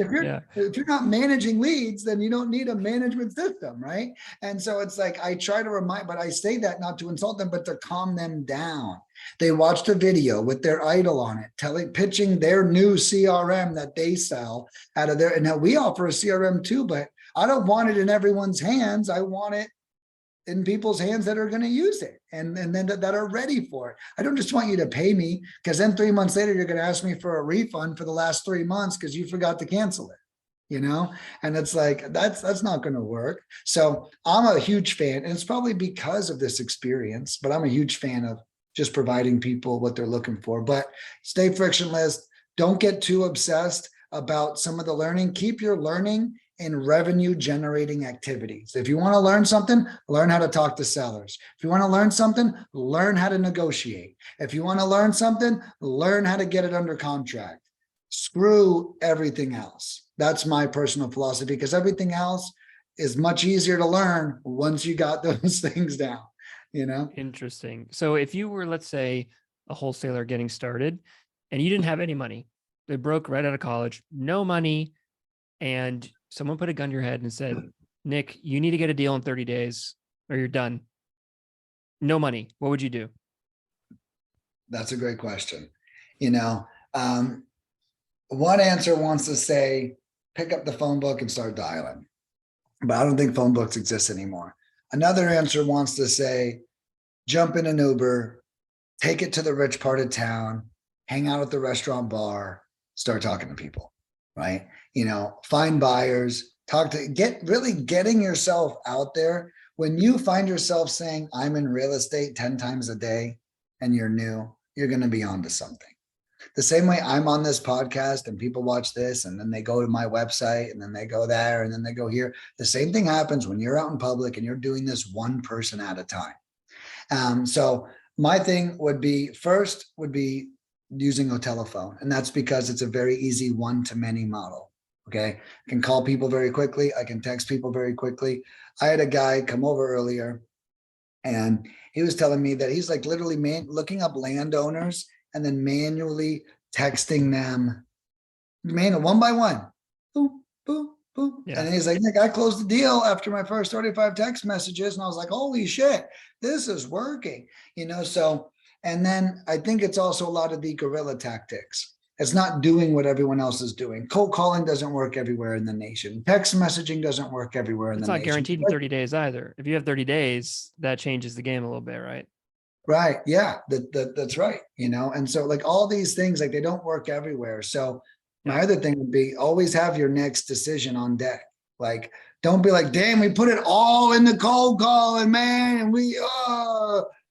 if you're not managing leads, then you don't need a management system. Right. And so it's like, I try to remind, but I say that not to insult them, but to calm them down. They watched a video with their idol on it, pitching their new CRM that they sell out of there. And now we offer a CRM too, but I don't want it in everyone's hands. I want it in people's hands that are going to use it and then that are ready for it. I don't just want you to pay me, because then 3 months later, you're going to ask me for a refund for the last 3 months because you forgot to cancel it, and it's like, that's not going to work. So I'm a huge fan, and it's probably because of this experience, but I'm a huge fan of just providing people what they're looking for. But stay frictionless. Don't get too obsessed about some of the learning. Keep your learning in revenue generating activities. If you want to learn something, learn how to talk to sellers. If you want to learn something, learn how to negotiate. If you want to learn something, learn how to get it under contract. Screw everything else. That's my personal philosophy, because everything else is much easier to learn once you got those things down, Interesting. So if you were, let's say, a wholesaler getting started and you didn't have any money, they broke right out of college, no money, and someone put a gun to your head and said, Nick, you need to get a deal in 30 days or you're done. No money. What would you do? That's a great question. One answer wants to say, pick up the phone book and start dialing. But I don't think phone books exist anymore. Another answer wants to say, jump in an Uber, take it to the rich part of town, hang out at the restaurant bar, start talking to people, right? Find buyers, getting yourself out there. When you find yourself saying, I'm in real estate 10 times a day and you're new, you're going to be onto something. The same way I'm on this podcast and people watch this and then they go to my website and then they go there and then they go here. The same thing happens when you're out in public and you're doing this one person at a time. So my thing would be using a telephone. And that's because it's a very easy one-to-many model. Okay. I can call people very quickly. I can text people very quickly. I had a guy come over earlier and he was telling me that he's like literally looking up landowners and then manually texting them one by one. Boom, boom, boom. Yeah. And then he's like, Nick, I closed the deal after my first 35 text messages. And I was like, holy shit, this is working, so, and then I think it's also a lot of the guerrilla tactics. It's not doing what everyone else is doing. Cold calling doesn't work everywhere in the nation. Text messaging doesn't work everywhere in the nation. It's not guaranteed in 30 days either. If you have 30 days, that changes the game a little bit, right? Right. Yeah, that's right. And so like all these things, like they don't work everywhere. So my other thing would be always have your next decision on deck. Like, don't be like, damn, we put it all in the cold call and man, and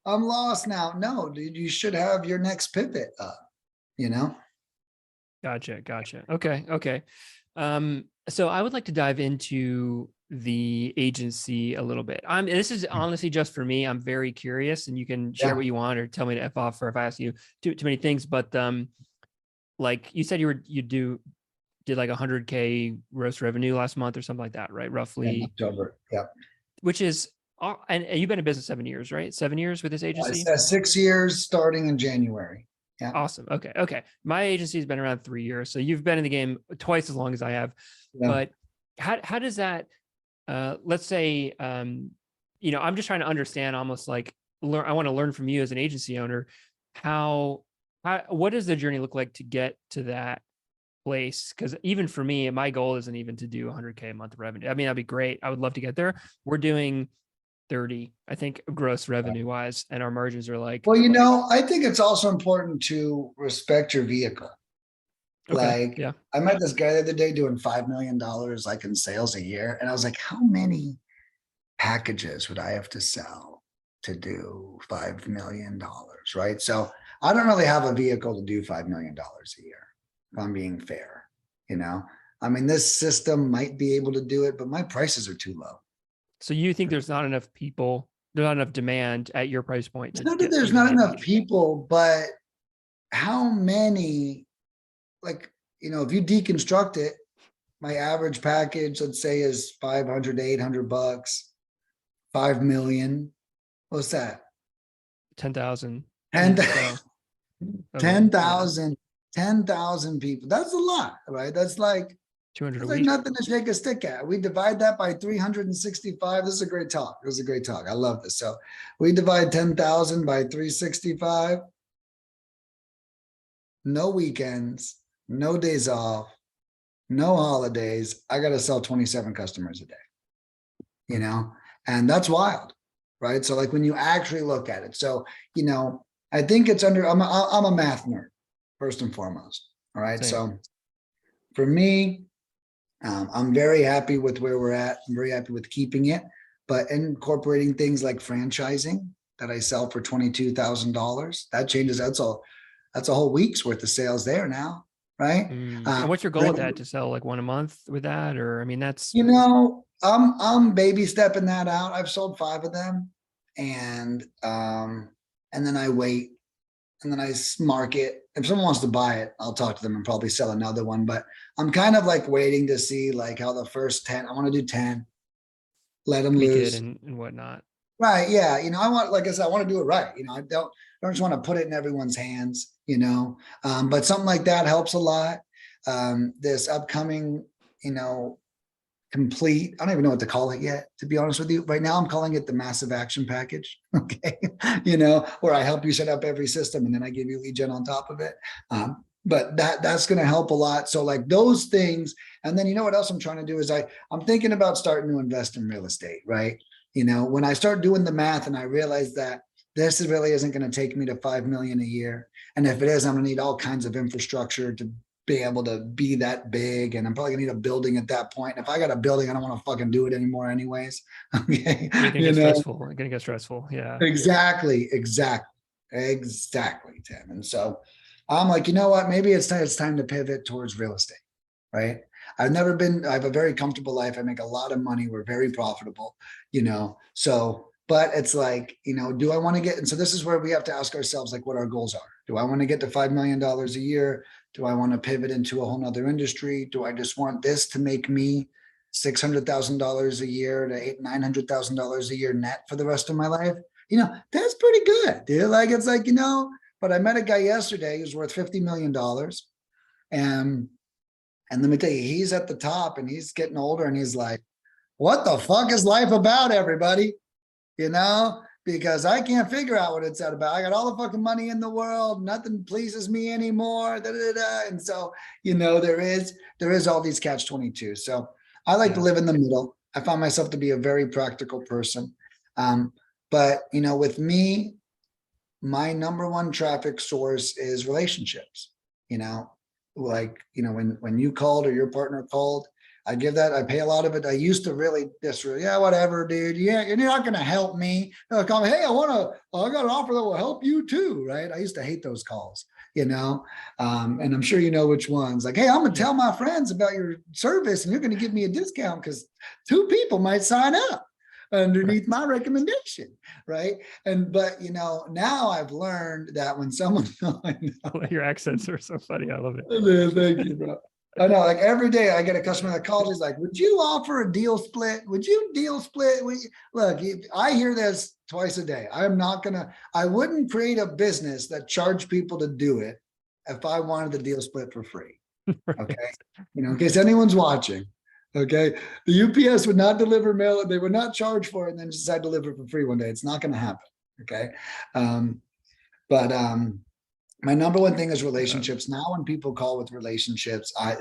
I'm lost now. No, dude, you should have your next pivot up, Gotcha. Okay. So I would like to dive into the agency a little bit. This is honestly just for me. I'm very curious, and you can share what you want or tell me to F off or if I ask you too many things. But like you said, you did like 100K gross revenue last month or something like that, right? Roughly. In October. Yeah. Which is, and you've been in business 7 years, right? 7 years with this agency? 6 years starting in January. Yeah. Awesome. Okay. My agency has been around 3 years. So you've been in the game twice as long as I have. Yeah. But how does that, let's say, I'm just trying to understand almost like I want to learn from you as an agency owner, what does the journey look like to get to that place? Because even for me, my goal isn't even to do 100K a month of revenue. I mean, that'd be great. I would love to get there. We're doing 30, I think, gross revenue wise, and our margins are like, well, I think it's also important to respect your vehicle. Okay, I met this guy the other day doing $5 million like in sales a year. And I was like, how many packages would I have to sell to do $5 million? Right. So I don't really have a vehicle to do $5 million a year, if I'm being fair, you know? I mean, this system might be able to do it, but my prices are too low. So you think there's not enough people, there's not enough demand at your price point It's to not that get there's even not that enough much? people, but how many, like, you know, if you deconstruct it, my average package, let's say, is 500 to 800 bucks, 5 million. What's that? 10,000. 10, So, of them, yeah, 10,000, 10,000 people. That's a lot, right? That's like 200 a It's like week. nothing to shake a stick at. We divide that by 365. This is a great talk. This is a great talk. I love this. So we divide 10,000 by 365. No weekends, no days off, no holidays. I got to sell 27 customers a day, you know, and that's wild, right? So like when you actually look at it. So, you know, I think it's I'm a math nerd, first and foremost. All right. Same. So for me, I'm very happy with where we're at. I'm very happy with keeping it, but incorporating things like franchising that I sell for $22,000, that changes. That's a whole week's worth of sales there now, right? And what's your goal with that? To sell like one a month with that? Or, I mean, that's, You know, I'm baby stepping that out. I've sold 5 of them, and then I wait, and then I mark it. If someone wants to buy it, I'll talk to them and probably sell another one. But I'm kind of like waiting to see like how the first 10, I want to do 10, let them tweak it loose. and whatnot. Right. Yeah. You know, I want, like I said, I want to do it right. You know, I don't just want to put it in everyone's hands, you know, but something like that helps a lot. This upcoming, you know, complete, I don't even know what to call it yet, to be honest with you. Right now, I'm calling it the massive action package. Okay. You know, where I help you set up every system and then I give you lead gen on top of it. But that's going to help a lot. So like those things. And then you know what else I'm trying to do is I'm thinking about starting to invest in real estate, right? You know, when I start doing the math and I realize that this really isn't going to take me to 5 million a year. And if it is, I'm going to need all kinds of infrastructure to be able to be that big. And I'm probably gonna need a building at that point. If I got a building, I don't want to fucking do it anymore anyways. Okay. You're gonna You get know, stressful. You're gonna get stressful. Yeah. exactly, Tim. And so I'm like, you know what? Maybe it's time to pivot towards real estate, right? I have a very comfortable life. I make a lot of money. We're very profitable, you know. So, but it's like, you know, do I want to get, and so this is where we have to ask ourselves like what our goals are. Do I want to get to $5 million a year? Do I want to pivot into a whole nother industry? Do I just want this to make me $600,000 a year to $900,000 a year net for the rest of my life? You know, that's pretty good, dude. Like, it's like, you know, but I met a guy yesterday who's worth $50 million. And let me tell you, he's at the top and he's getting older and he's like, what the fuck is life about, everybody? You know, because I can't figure out what it's about. I got all the fucking money in the world. Nothing pleases me anymore. Da, da, da. And so, you know, there is all these catch-22. So I like to live in the middle. I find myself to be a very practical person. But, you know, with me, my number one traffic source is relationships, you know, like, you know, when you called or your partner called, I pay a lot of it. I used to really disregard, yeah, whatever, dude. Yeah, you're not going to help me. They'll call me, hey, I got an offer that will help you too, right? I used to hate those calls, you know, and I'm sure you know which ones. Like, hey, I'm going to tell my friends about your service and you're going to give me a discount because 2 people might sign up underneath my recommendation, right? But you know, now I've learned that when someone Your accents are so funny. I love it. Thank you, bro. I know, like every day I get a customer that calls, he's like, would you offer a deal split? Would you deal split? Look, I hear this twice a day. I wouldn't create a business that charged people to do it if I wanted the deal split for free. Okay. You know, in case anyone's watching. Okay. The UPS would not deliver mail. They would not charge for it and then decide to deliver it for free one day. It's not going to happen. Okay. But my number one thing is relationships. Now, when people call with relationships, I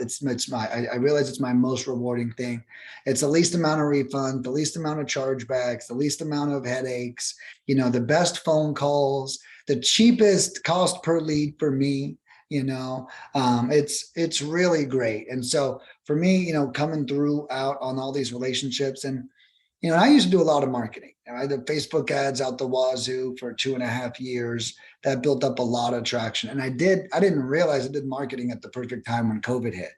realize it's my most rewarding thing. It's the least amount of refund, the least amount of chargebacks, the least amount of headaches, you know, the best phone calls, the cheapest cost per lead for me, you know, it's really great. And so for me, you know, coming through out on all these relationships, and You know, and I used to do a lot of marketing. I did Facebook ads out the wazoo for 2.5 years. That built up a lot of traction. And I didn't realize I did marketing at the perfect time when COVID hit.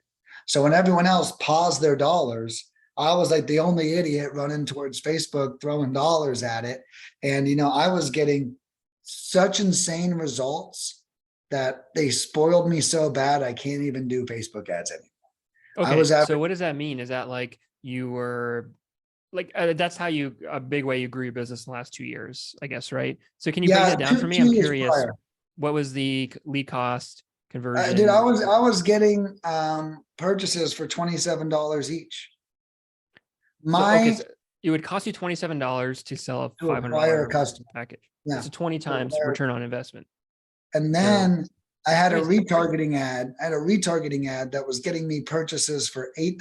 So when everyone else paused their dollars, I was like the only idiot running towards Facebook, throwing dollars at it. And, you know, I was getting such insane results that they spoiled me so bad, I can't even do Facebook ads anymore. Okay, so what does that mean? Is that like you were like that's how you a big way you grew your business in the last 2 years, I guess, right? So can you break that down for me? I'm 2 years curious. prior. What was the lead cost conversion? Dude, I was getting purchases for $27 each. So it would cost you $27 to sell a To acquire a $500 customer. package. Yeah. It's a 20 times return on investment. And then I had a crazy. retargeting ad. I had a retargeting ad that was getting me purchases for $8.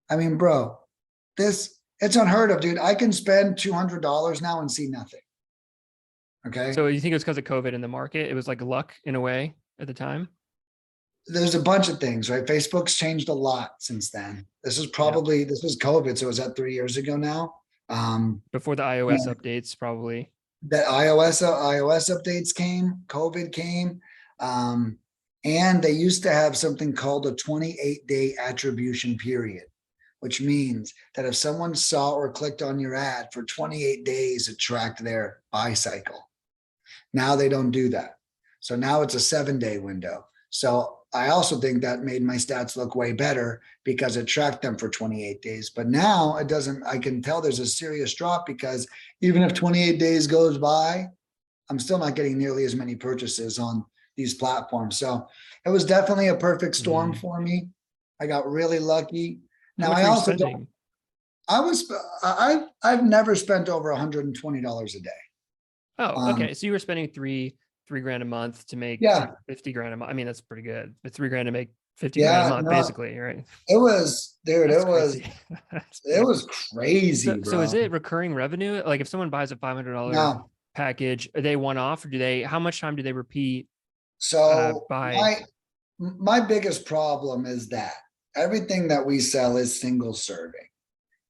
I mean, bro, it's unheard of, dude. I can spend $200 now and see nothing. Okay. So you think it was because of COVID in the market? It was like luck in a way at the time? There's a bunch of things, right? Facebook's changed a lot since then. This was COVID. So it was that 3 years ago now. Before the iOS updates, probably. That iOS updates came, COVID came. And they used to have something called a 28-day attribution period, which means that if someone saw or clicked on your ad for 28 days, it tracked their buy cycle. Now they don't do that. So now it's a 7-day window. So I also think that made my stats look way better because it tracked them for 28 days. But now it doesn't, I can tell there's a serious drop because even if 28 days goes by, I'm still not getting nearly as many purchases on these platforms. So it was definitely a perfect storm for me. I got really lucky. Now I also don't, I've never spent over $120 a day. Oh, okay. So you were spending three grand a month to make 50 grand a month. I mean, that's pretty good. But 3 grand to make 50 grand a month, basically, right? It was, dude, That's it was crazy. So is it recurring revenue? Like if someone buys a $500 package, are they one off or how much time do they repeat? So my biggest problem is that everything that we sell is single serving.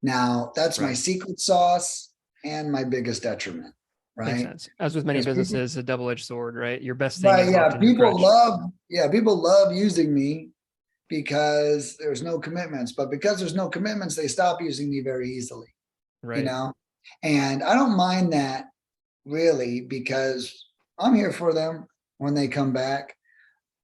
Now that's my secret sauce and my biggest detriment. Right. Makes sense. As with many businesses, a double-edged sword, right? Your best thing. Right. Yeah. People love using me because there's no commitments, but because there's no commitments, they stop using me very easily. Right. You know, and I don't mind that really because I'm here for them when they come back,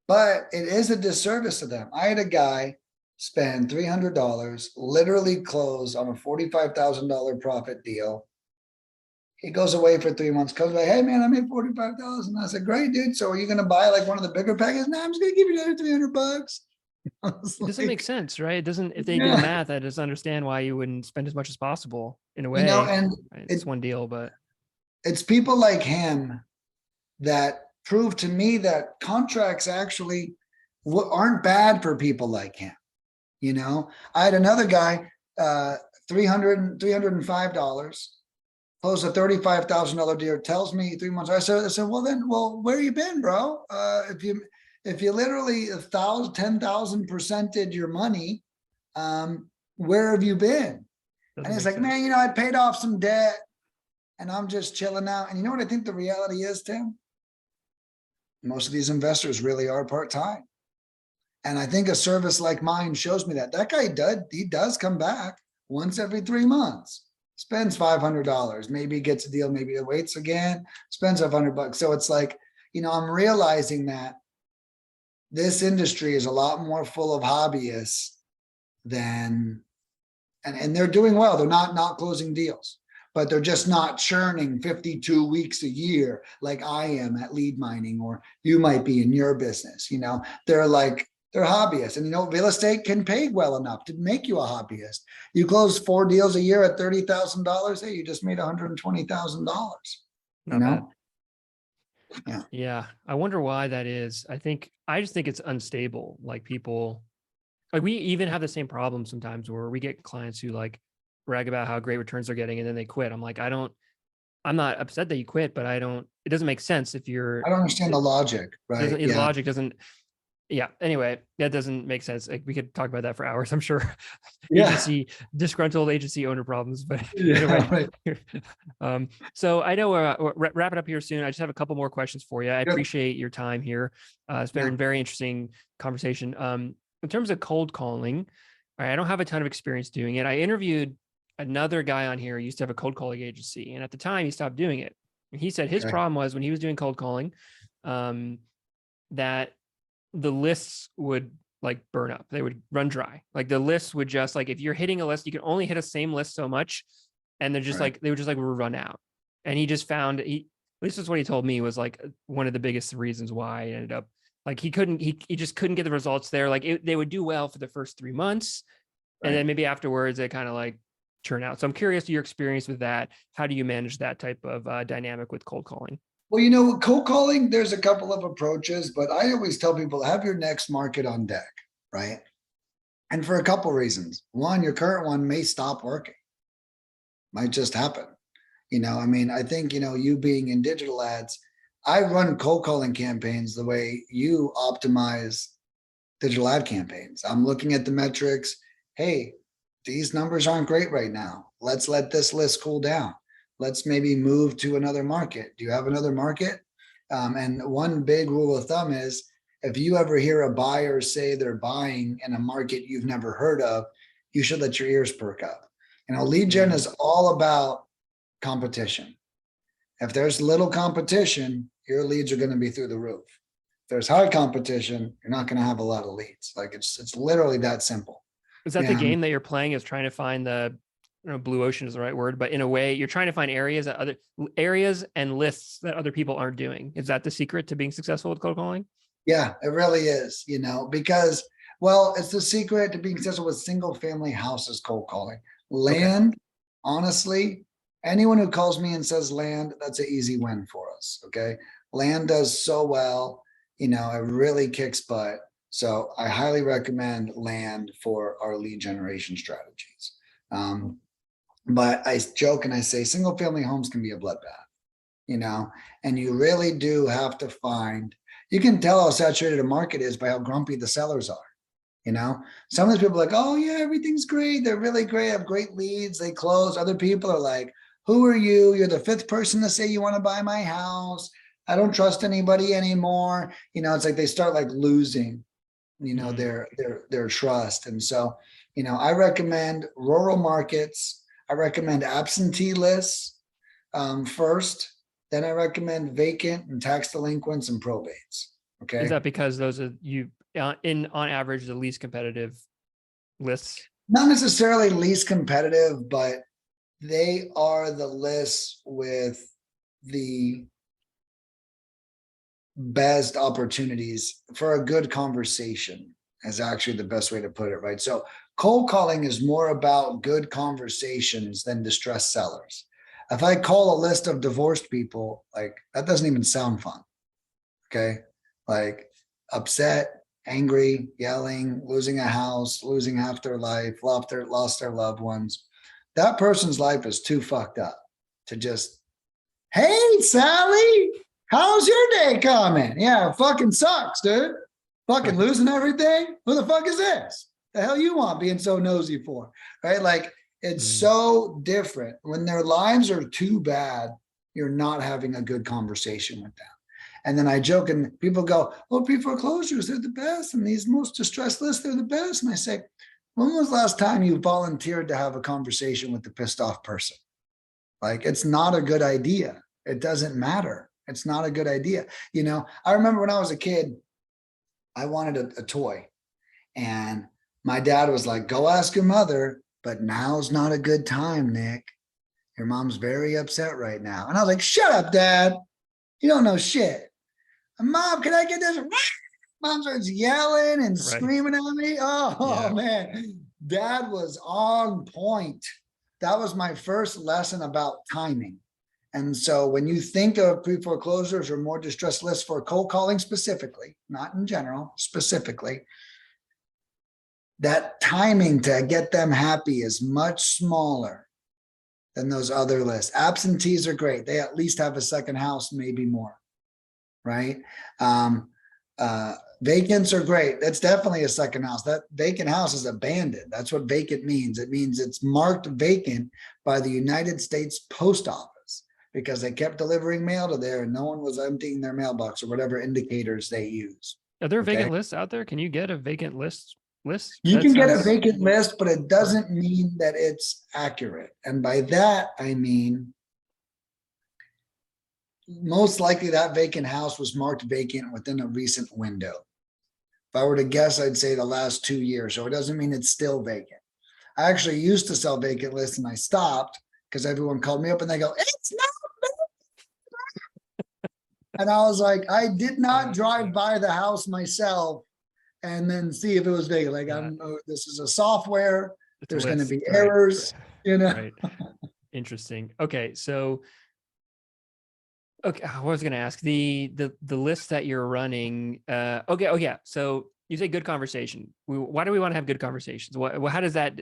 but it is a disservice to them. I had a guy spend $300, literally close on a $45,000 profit deal. He goes away for 3 months, comes back, hey man, I made $45,000. I said, great, dude. So are you going to buy like one of the bigger packages? No, I'm just going to give you the other $300. It doesn't make sense, right? It doesn't, if they do the math, I just understand why you wouldn't spend as much as possible in a way. You know, and it's one deal, but it's people like him that prove to me that contracts actually aren't bad for people like him. You know, I had another guy, $305. Closed a $35,000 deal, tells me 3 months. I said, well, where you been, bro? If you literally 10,000%ed your money, where have you been? And he's like, man, you know, I paid off some debt and I'm just chilling out. And you know what I think the reality is, Tim? Most of these investors really are part-time. And I think a service like mine shows me that guy does come back once every 3 months. Spends $500, maybe gets a deal, maybe it waits again, spends $500. So it's like, you know, I'm realizing that this industry is a lot more full of hobbyists than, and they're doing well. They're not closing deals, but they're just not churning 52 weeks a year like I am at Lead Mining, or you might be in your business. You know, they're hobbyists, and you know, real estate can pay well enough to make you a hobbyist. You close 4 deals a year at $30,000. Hey, you just made $120,000. You know? Yeah. I wonder why that is. I just think it's unstable. Like people, like we even have the same problem sometimes where we get clients who like brag about how great returns they're getting and then they quit. I'm like, I'm not upset that you quit, but it doesn't make sense if you're. I don't understand the logic, right? The logic doesn't. Yeah. Anyway, that doesn't make sense. Like, we could talk about that for hours, I'm sure. Yeah. Disgruntled agency owner problems, but Yeah, anyway. right. So I know we're wrapping up here soon. I just have a couple more questions for you. I Good. appreciate your time here. It's been Yeah. a very interesting conversation. In terms of cold calling, I don't have a ton of experience doing it. I interviewed another guy on here who used to have a cold calling agency, and at the time he stopped doing it. And he said his Okay. problem was when he was doing cold calling, that the lists would like burn up. They would run dry. Like the lists would just like, if you're hitting a list, you can only hit a same list so much. And they're just Right. like, they would just like run out. And he just found, at least that's what he told me, was like one of the biggest reasons why it ended up like he just couldn't get the results there. Like they would do well for the first 3 months. And Right. then maybe afterwards they kind of like churn out. So I'm curious your experience with that. How do you manage that type of dynamic with cold calling? Well, with cold calling, there's a couple of approaches, but I always tell people have your next market on deck, right? And for a couple reasons. One, your current one may stop working. Might just happen. I mean, I think, you being in digital ads, I run cold calling campaigns the way you optimize digital ad campaigns. I'm looking at the metrics. Hey, these numbers aren't great right now. Let's let this list cool down. Let's maybe move to another market. Do you have another market? And one big rule of thumb is if you ever hear a buyer say they're buying in a market you've never heard of, you should let your ears perk up. Lead gen is all about competition. If there's little competition, your leads are going to be through the roof. If there's high competition, you're not going to have a lot of leads. Like it's literally that simple. Is that the game that you're playing, is trying to find the, blue ocean is the right word, but in a way you're trying to find areas and lists that other people aren't doing. Is that the secret to being successful with cold calling? Yeah, it really is, because, well, it's the secret to being successful with single family houses cold calling. Land, honestly, anyone who calls me and says land, that's an easy win for us. Okay. Land does so well, it really kicks butt. So I highly recommend land for our lead generation strategies. But I joke and I say single family homes can be a bloodbath, and you really do have to find, you can tell how saturated a market is by how grumpy the sellers are. Some of these people are like, oh yeah, everything's great. They're really great. Have great leads. They close. Other people are like, who are you? You're the fifth person to say you want to buy my house. I don't trust anybody anymore. It's like they start like losing, their trust. And so, I recommend rural markets. I recommend absentee lists first. Then I recommend vacant and tax delinquents and probates. Okay. Is that because those are on average the least competitive lists? Not necessarily least competitive, but they are the lists with the best opportunities for a good conversation, is actually the best way to put it, right? So cold calling is more about good conversations than distressed sellers. If I call a list of divorced people, like that doesn't even sound fun. Okay. Like upset, angry, yelling, losing a house, losing half their life, lost their loved ones. That person's life is too fucked up to just, hey, Sally, how's your day coming? Yeah, it fucking sucks, dude. Fucking losing everything. Who the fuck is this? The hell you want being so nosy for? Right? Like it's so different. When their lives are too bad, you're not having a good conversation with them. And then I joke and people go, oh, pre-foreclosures, they're the best. And these most distressed lists, they're the best. And I say, when was the last time you volunteered to have a conversation with the pissed off person? Like, it's not a good idea. It doesn't matter. It's not a good idea. I remember when I was a kid, I wanted a toy. And my dad was like, go ask your mother, but now's not a good time, Nick. Your mom's very upset right now. And I was like, shut up, Dad. You don't know shit. Mom, can I get this? Mom starts yelling and screaming at me. Oh, man. Dad was on point. That was my first lesson about timing. And so when you think of pre-foreclosures or more distressed lists for cold calling specifically, not in general, specifically, that timing to get them happy is much smaller than those other lists. Absentees are great. They at least have a second house, maybe more. Right. Vacants are great. That's definitely a second house. That vacant house is abandoned. That's what vacant means. It means it's marked vacant by the United States Post Office because they kept delivering mail to there and no one was emptying their mailbox or whatever indicators they use. Are there Okay. vacant lists out there? Can you get a vacant list? You That can get a sounds- vacant list, but it doesn't mean that it's accurate. And by that, I mean, most likely that vacant house was marked vacant within a recent window. If I were to guess, I'd say the last 2 years. So it doesn't mean it's still vacant. I actually used to sell vacant lists and I stopped because everyone called me up and they go, it's not vacant. And I was like, I did not drive by the house myself and then see if it was vacant. Like, this is a software. It's a There's going to list, be right. errors, you know. Right. Interesting. Okay, so okay, I was going to ask the list that you're running. Okay, oh yeah. So you say good conversation. Why do we want to have good conversations? How does that?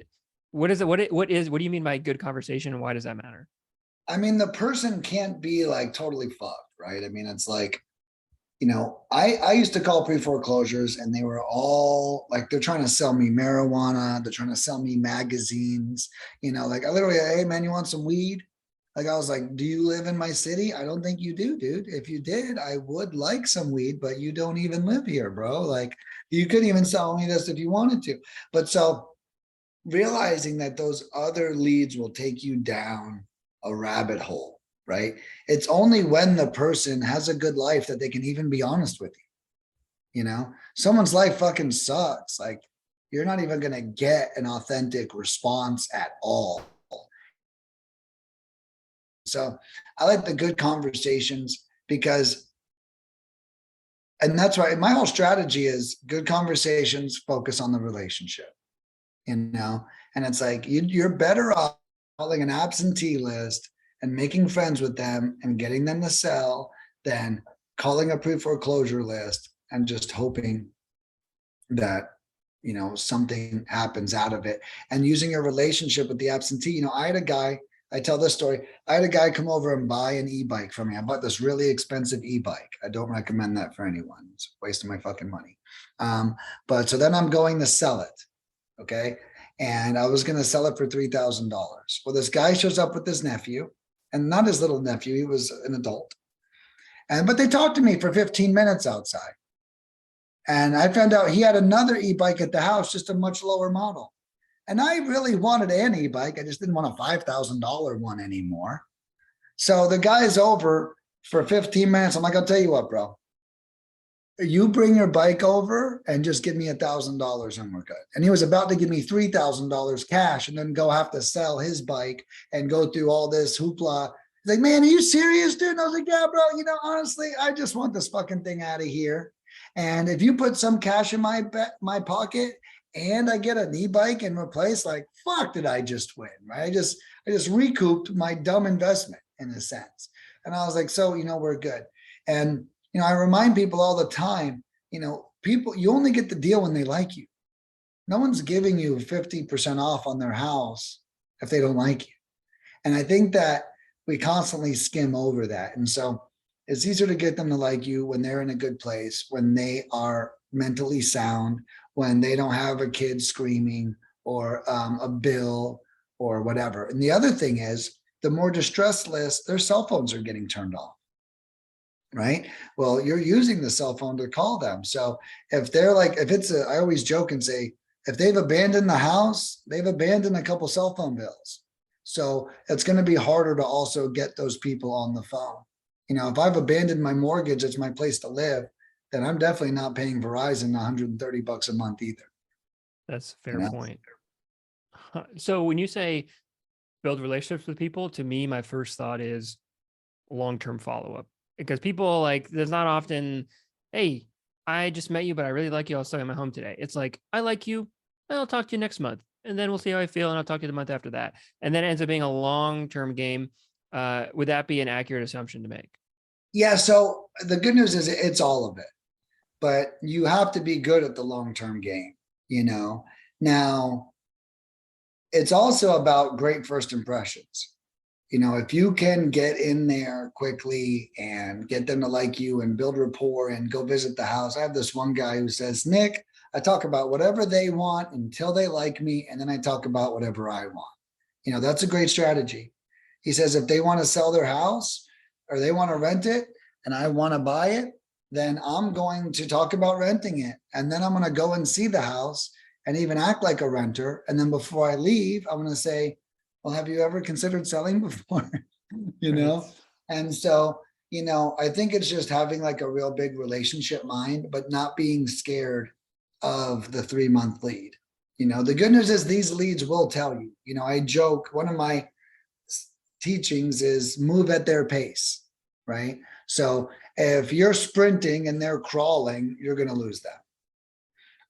What is it? What do you mean by good conversation, and why does that matter? I mean, the person can't be like totally fucked, right? I mean, it's like, you know, I used to call pre-foreclosures and they were all like, they're trying to sell me marijuana. They're trying to sell me magazines, you know, like I literally, hey man, you want some weed? Like, I was like, do you live in my city? I don't think you do, dude. If you did, I would like some weed, but you don't even live here, bro. Like, you could even sell me this if you wanted to. But so realizing that those other leads will take you down a rabbit hole, right? It's only when the person has a good life that they can even be honest with you. You know, someone's life fucking sucks. Like, you're not even going to get an authentic response at all. So I like the good conversations because, and that's why my whole strategy is good conversations, focus on the relationship, you know? And it's like, you're better off calling an absentee list and making friends with them and getting them to sell than calling a pre-foreclosure list and just hoping that, you know, something happens out of it, and using a relationship with the absentee. You know, I had a guy, I tell this story. I had a guy come over and buy an e-bike from me. I bought this really expensive e-bike. I don't recommend that for anyone. It's wasting my fucking money. But so then I'm going to sell it. Okay. And I was going to sell it for $3,000. Well, this guy shows up with his nephew, and not his little nephew. He was an adult. But they talked to me for 15 minutes outside. And I found out he had another e-bike at the house, just a much lower model. And I really wanted an e-bike. I just didn't want a $5,000 one anymore. So the guy's over for 15 minutes. I'm like, I'll tell you what, bro. You bring your bike over and just give me $1,000 and we're good. And he was about to give me $3,000 cash and then go have to sell his bike and go through all this hoopla. He's like, man, are you serious, dude? And I was like, yeah, bro. You know, honestly, I just want this fucking thing out of here. And if you put some cash in my pocket and I get an e-bike and replace, like, fuck, did I just win, right? I just recouped my dumb investment in a sense. And I was like, so, you know, we're good. And, you know, I remind people all the time, you know, people, you only get the deal when they like you. No one's giving you 50% off on their house if they don't like you. And I think that we constantly skim over that. And so it's easier to get them to like you when they're in a good place, when they are mentally sound, when they don't have a kid screaming or a bill or whatever. And the other thing is, the more distressed list, their cell phones are getting turned off, right? Well, you're using the cell phone to call them. So if they're like, I always joke and say, if they've abandoned the house, they've abandoned a couple cell phone bills. So it's going to be harder to also get those people on the phone. You know, if I've abandoned my mortgage, it's my place to live, then I'm definitely not paying Verizon $130 a month either. That's a fair point. So when you say build relationships with people, to me, my first thought is long-term follow-up, because people, like, there's not often, hey, I just met you, but I really like you. I'll stay in my home today. It's like, I like you. I'll talk to you next month. And then we'll see how I feel. And I'll talk to you the month after that. And then it ends up being a long-term game. Would that be an accurate assumption to make? Yeah. So the good news is it's all of it, but you have to be good at the long-term game, you know. Now, it's also about great first impressions. You know, if you can get in there quickly and get them to like you and build rapport and go visit the house. I have this one guy who says, Nick, I talk about whatever they want until they like me, and then I talk about whatever I want. You know, that's a great strategy. He says, if they want to sell their house or they want to rent it and I want to buy it, then I'm going to talk about renting it. And then I'm going to go and see the house and even act like a renter. And then before I leave, I'm going to say, well, have you ever considered selling before? You know? Right. And so, you know, I think it's just having like a real big relationship mind, but not being scared of the 3-month lead. You know, the good news is these leads will tell you. You know, I joke, one of my teachings is move at their pace, right? So if you're sprinting and they're crawling, you're going to lose them.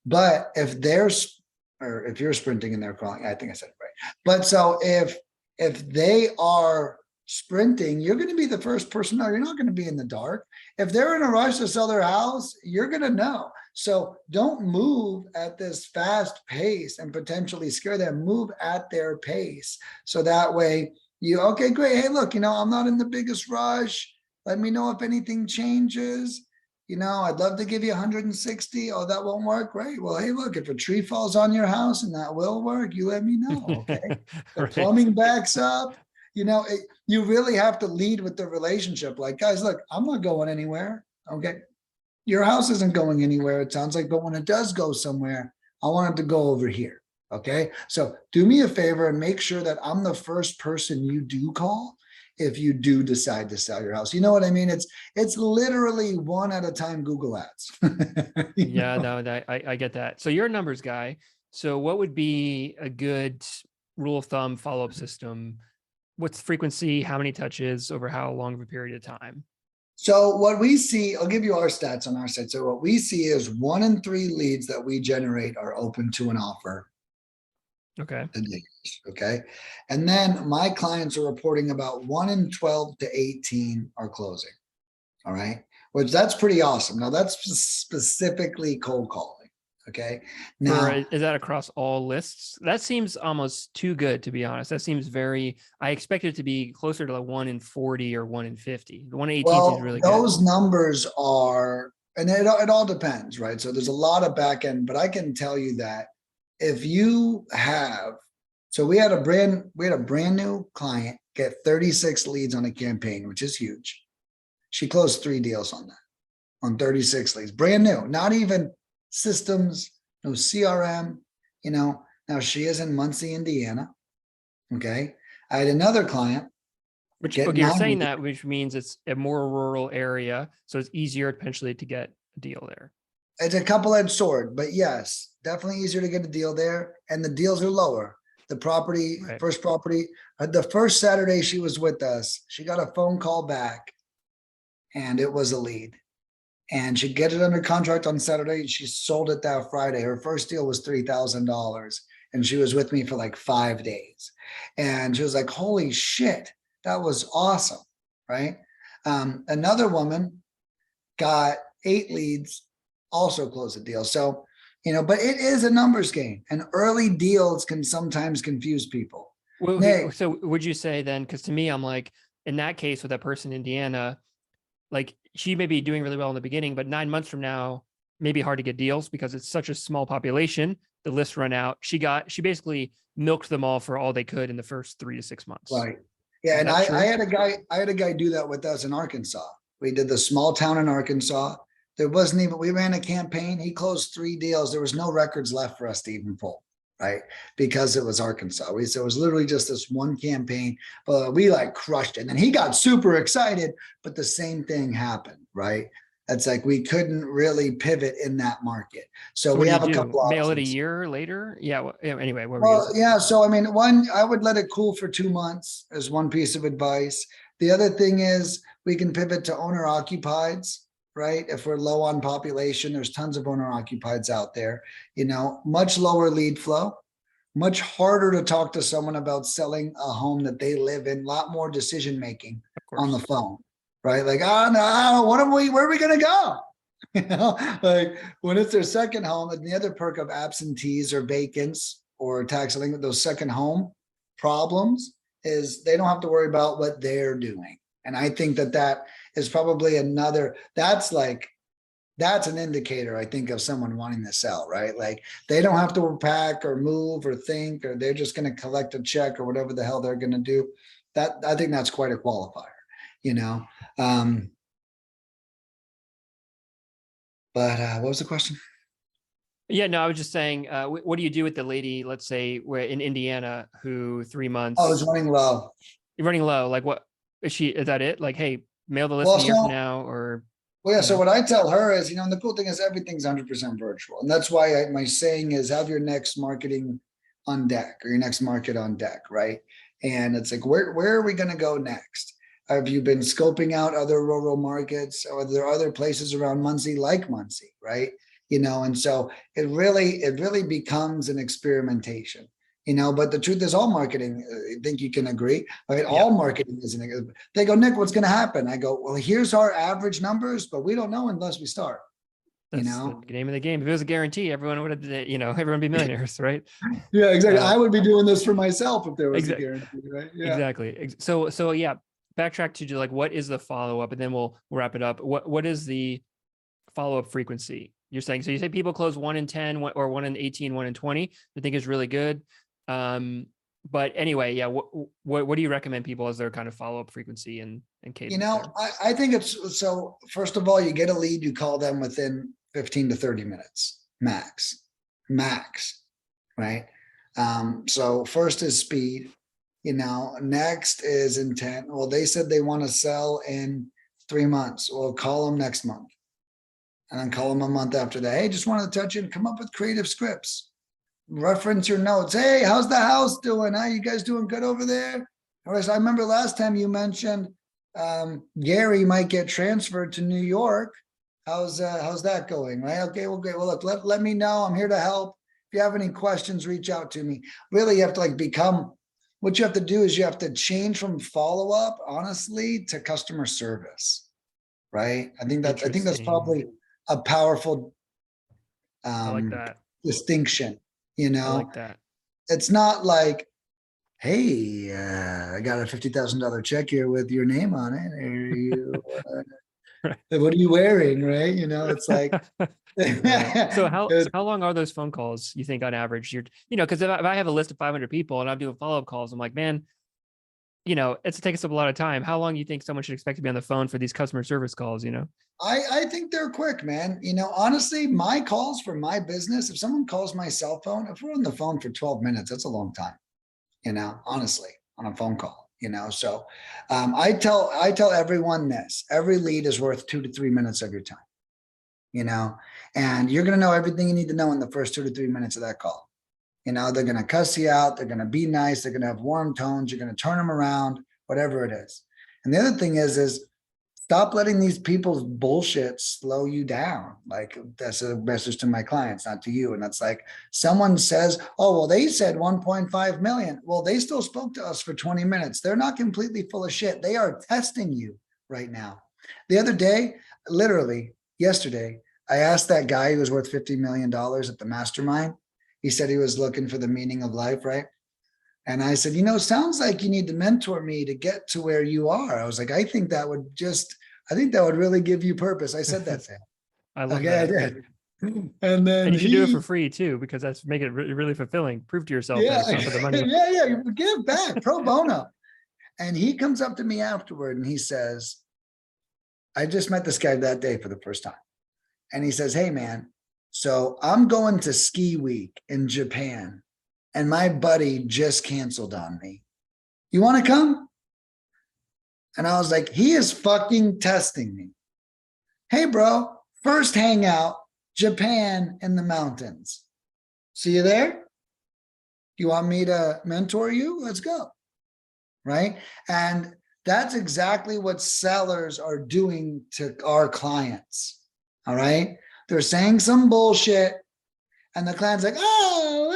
But if if you're sprinting and they're crawling, I think I said it right. But so if they are sprinting, you're going to be the first person. No, you're not going to be in the dark. If they're in a rush to sell their house, you're going to know. So don't move at this fast pace and potentially scare them. Move at their pace. So that way okay, great. Hey, look, you know, I'm not in the biggest rush. Let me know if anything changes. You know, I'd love to give you 160. Oh, that won't work. Great. Well, hey, look, if a tree falls on your house and that will work, you let me know. Okay. The Right. plumbing backs up. You know, you really have to lead with the relationship. Like, guys, look, I'm not going anywhere. Okay. Your house isn't going anywhere, it sounds like, but when it does go somewhere, I want it to go over here. Okay. So do me a favor and make sure that I'm the first person you do call if you do decide to sell your house. You know what I mean? It's literally one at a time Google ads. Yeah, no, I get that. So you're a numbers guy. So what would be a good rule of thumb follow-up system? What's the frequency? How many touches over how long of a period of time? So what we see, I'll give you our stats on our side. So what we see is 1 in 3 leads that we generate are open to an offer. Okay. Okay. And then my clients are reporting about 1 in 12 to 18 are closing. All right. Which that's pretty awesome. Now that's specifically cold calling. Okay. Now, Is that across all lists? That seems almost too good, to be honest. That seems I expect it to be closer to like 1 in 40 or 1 in 50. The 1 in 18 seems well, really good. those numbers are, and it all depends, right? So there's a lot of back end, but I can tell you that if you have, so we had a brand new client get 36 leads on a campaign, which is huge. She closed 3 deals on that, on 36 leads, brand new, not even systems, no CRM, you know. Now she is in Muncie, Indiana. Okay. I had another client. Which, Get okay, you're 9 saying that, which means it's a more rural area, so it's easier potentially to get a deal there. It's a couple-edged sword, but yes, definitely easier to get a deal there. And the deals are lower. The property, Right. first property, the first Saturday she was with us, she got a phone call back and it was a lead. And she get it under contract on Saturday. She sold it that Friday. Her first deal was $3,000. And she was with me for like 5 days. And she was like, holy shit, that was awesome. Right. Another woman got 8 leads, also closed a deal. So, you know, but it is a numbers game, and early deals can sometimes confuse people. Well, Nick, so would you say then, because to me, I'm like, in that case with that person in Indiana, like she may be doing really well in the beginning, but 9 months from now, maybe hard to get deals because it's such a small population. The lists run out. She basically milked them all for all they could in the first 3 to 6 months. right. Yeah. Is And that true? I had a guy do that with us in Arkansas. We did the small town in Arkansas. There wasn't even, we ran a campaign. He closed 3 deals. There was no records left for us to even pull, right? Because it was Arkansas. So it was literally just this one campaign, but we like crushed it. And then he got super excited, but the same thing happened, right? It's like we couldn't really pivot in that market. So what we do have you a do? couple Mail it a options. year later? Yeah. Well, anyway, what were you Well, gonna say? yeah. So, I mean, one, I would let it cool for 2 months as one piece of advice. The other thing is we can pivot to owner occupieds, right? If we're low on population, there's tons of owner occupieds out there, you know, much lower lead flow, much harder to talk to someone about selling a home that they live in, a lot more decision making Of on the course. phone, right? Like, oh no, where are we going to go? You know, like when it's their second home, and the other perk of absentees or vacants or tax delinquent, those second home problems is they don't have to worry about what they're doing. And I think that that is probably another, that's an indicator, I think, of someone wanting to sell, right? Like they don't have to pack or move or think, or they're just going to collect a check or whatever the hell they're going to do. That, I think that's quite a qualifier, you know? But what was the question? Yeah, no, I was just saying, what do you do with the lady, let's say we're in Indiana, who 3 months? Oh, it's running low. You're running low. Like what is she, is that it? Like, hey, mail the list Well, a year from so, now, or? well, yeah. you So know? what I tell her is, and the cool thing is everything's 100% virtual. And that's why my saying is have your next marketing on deck or your next market on deck, right? And it's like, where are we going to go next? Have you been scoping out other rural markets? Or are there other places around Muncie like Muncie, right? And so it really becomes an experimentation, but the truth is all marketing, I think you can agree, right? Yeah. All marketing isn't, they go, Nick, what's going to happen? I go, well, here's our average numbers, but we don't know unless we start, That's the name of the game. If it was a guarantee, everyone would have, everyone would be millionaires, right? Yeah, exactly. I would be doing this for myself if there was a Exactly. guarantee, right? Yeah. Exactly. So yeah, backtrack to like, what is the follow-up? And then we'll wrap it up. What is the follow-up frequency? You're saying, so you say people close 1 in 10 or 1 in 18, 1 in 20, I think is really good. But anyway, yeah, what do you recommend people as their kind of follow-up frequency and cadence? I think it's, so first of all, you get a lead, you call them within 15 to 30 minutes, max, right? So first is speed, next is intent. Well, they said they want to sell in 3 months. Well, call them next month. And then call them a month after that. Hey, just wanted to touch in, come up with creative scripts. Reference your notes. Hey, how's the house doing? Huh? You guys doing good over there? All right, so I remember last time you mentioned Gary might get transferred to New York. How's that going? Right? Okay, well, great. Well, look, let me know. I'm here to help. If you have any questions, reach out to me. Really, you have to become, what you have to do is you have to change from follow-up, honestly, to customer service. Right? I think that's probably a powerful I like that distinction. I like that. It's not like, hey, I got a $50,000 check here with your name on it. Are you, what are you wearing? Right? It's like. So how long are those phone calls, you think, on average? Because if I have a list of 500 people and I'm doing follow-up calls, I'm like, man, it's taking up a lot of time. How long do you think someone should expect to be on the phone for these customer service calls? I think they're quick, man. Honestly, my calls for my business, if someone calls my cell phone, if we're on the phone for 12 minutes, that's a long time, honestly, on a phone call, so I tell everyone this, every lead is worth 2 to 3 minutes of your time, and you're going to know everything you need to know in the first 2 to 3 minutes of that call. They're going to cuss you out. They're going to be nice. They're going to have warm tones. You're going to turn them around, whatever it is. And the other thing is stop letting these people's bullshit slow you down. Like, that's a message to my clients, not to you. And that's like, someone says, oh, well, they said 1.5 million. Well, they still spoke to us for 20 minutes. They're not completely full of shit. They are testing you right now. The other day, literally yesterday, I asked that guy who was worth $50 million at the mastermind. He said he was looking for the meaning of life, right? And I said, sounds like you need to mentor me to get to where you are. I was like, I think that would really give you purpose. I said that to him. I love that. I did. And then you should do it for free too, because that's make it really fulfilling. Prove to yourself that it's not for the money. Yeah, give back, pro bono. And he comes up to me afterward and he says, I just met this guy that day for the first time. And he says, hey man, so I'm going to ski week in Japan and my buddy just canceled on me. You want to come? And I was like, he is fucking testing me. Hey bro, first hangout, Japan in the mountains. See you there? You want me to mentor you? Let's go. Right? And that's exactly what sellers are doing to our clients. All right? They're saying some bullshit and the client's like, oh,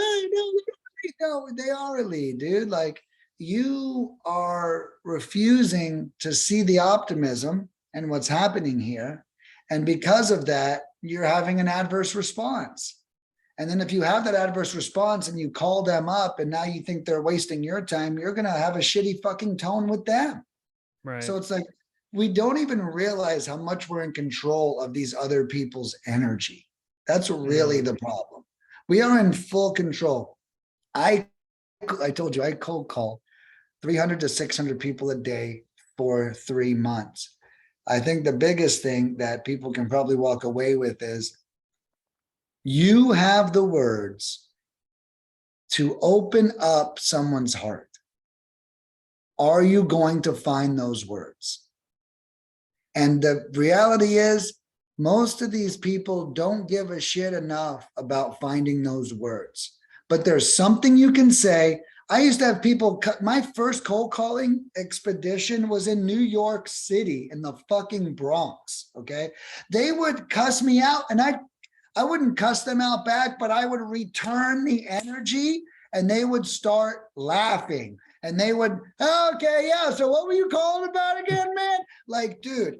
no, they are a lead, dude. Like, you are refusing to see the optimism and what's happening here. And because of that, you're having an adverse response. And then if you have that adverse response and you call them up and now you think they're wasting your time, you're going to have a shitty fucking tone with them. Right. So it's like, we don't even realize how much we're in control of these other people's energy. That's really the problem. We are in full control. I told you, I cold call 300 to 600 people a day for 3 months. I think the biggest thing that people can probably walk away with is you have the words to open up someone's heart. Are you going to find those words? And the reality is, most of these people don't give a shit enough about finding those words. But there's something you can say. I used to have people cut. My first cold calling expedition was in New York City in the fucking Bronx. Okay. They would cuss me out and I wouldn't cuss them out back, but I would return the energy and they would start laughing and they would, okay, yeah. So what were you calling about again, man? Like, dude,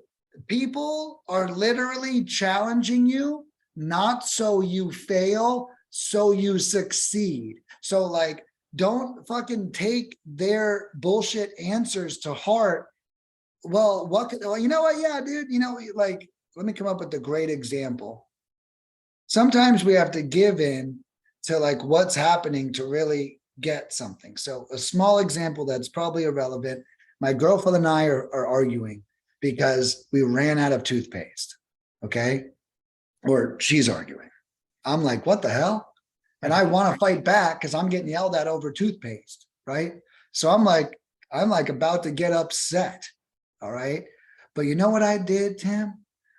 people are literally challenging you, not so you fail, so you succeed. So like, don't fucking take their bullshit answers to heart. Well, you know what? Yeah, dude, you know, like, let me come up with a great example. Sometimes we have to give in to like what's happening to really get something. So a small example that's probably irrelevant. My girlfriend and I are arguing because we ran out of toothpaste. Okay. Or she's arguing. I'm like, what the hell? And I want to fight back because I'm getting yelled at over toothpaste. Right. So I'm like about to get upset. All right. But you know what I did, Tim?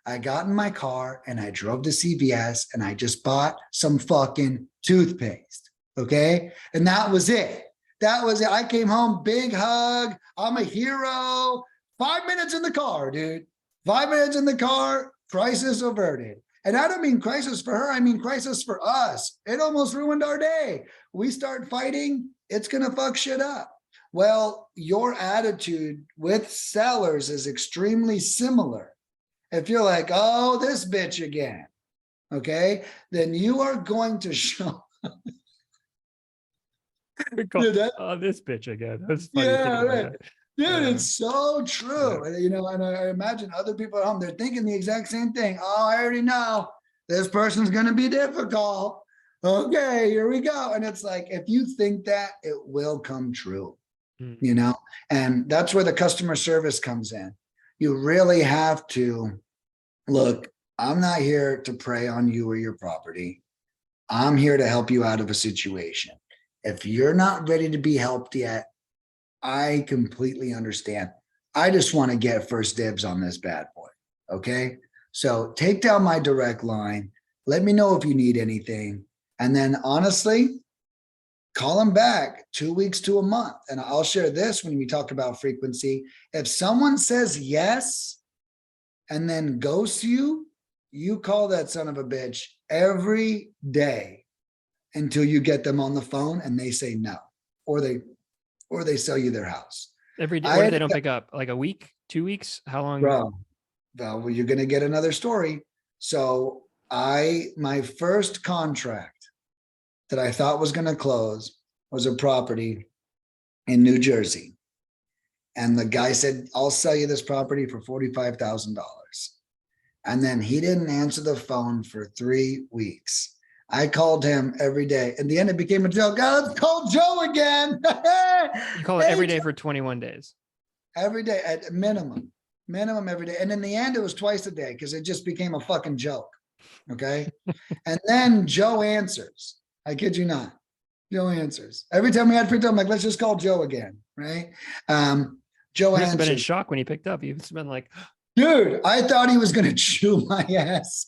I got in my car and I drove to CVS and I just bought some fucking toothpaste. Okay. And that was it. That was it. I came home, big hug. I'm a hero. 5 minutes in the car, dude. 5 minutes in the car, crisis averted. And I don't mean crisis for her. I mean crisis for us. It almost ruined our day. We start fighting, it's going to fuck shit up. Well, your attitude with sellers is extremely similar. If you're like, oh, this bitch again, okay, then you are going to show. Oh, this bitch again. That's funny. Yeah, right. Dude, Yeah. it's so true. You know, and I imagine other people at home, they're thinking the exact same thing. Oh, I already know this person's going to be difficult. Okay, here we go. And it's like, if you think that, it will come true, you know, and that's where the customer service comes in. You really have to look, I'm not here to prey on you or your property. I'm here to help you out of a situation. If you're not ready to be helped yet, I completely understand. I just want to get first dibs on this bad boy. Okay. So take down my direct line. Let me know if you need anything. And then honestly, call them back 2 weeks to a month. And I'll share this when we talk about frequency. If someone says yes and then ghosts you, you call that son of a bitch every day until you get them on the phone and they say no, or they sell you their house. Every day, or they don't pick up, like a week, 2 weeks? How long? Bro, well, you're going to get another story. So my first contract that I thought was going to close was a property in New Jersey. And the guy said, I'll sell you this property for $45,000. And then he didn't answer the phone for 3 weeks. I called him every day. In the end, it became a joke. Oh, let's call Joe again. You call it every day for 21 days. Every day at minimum every day. And in the end, it was twice a day because it just became a fucking joke. Okay. And then Joe answers. I kid you not. Joe answers. Every time we had free time, I'm like, let's just call Joe again. Right. Joe Must have been in answers. shock when he picked up. You've been like, Dude, I thought he was going to chew my ass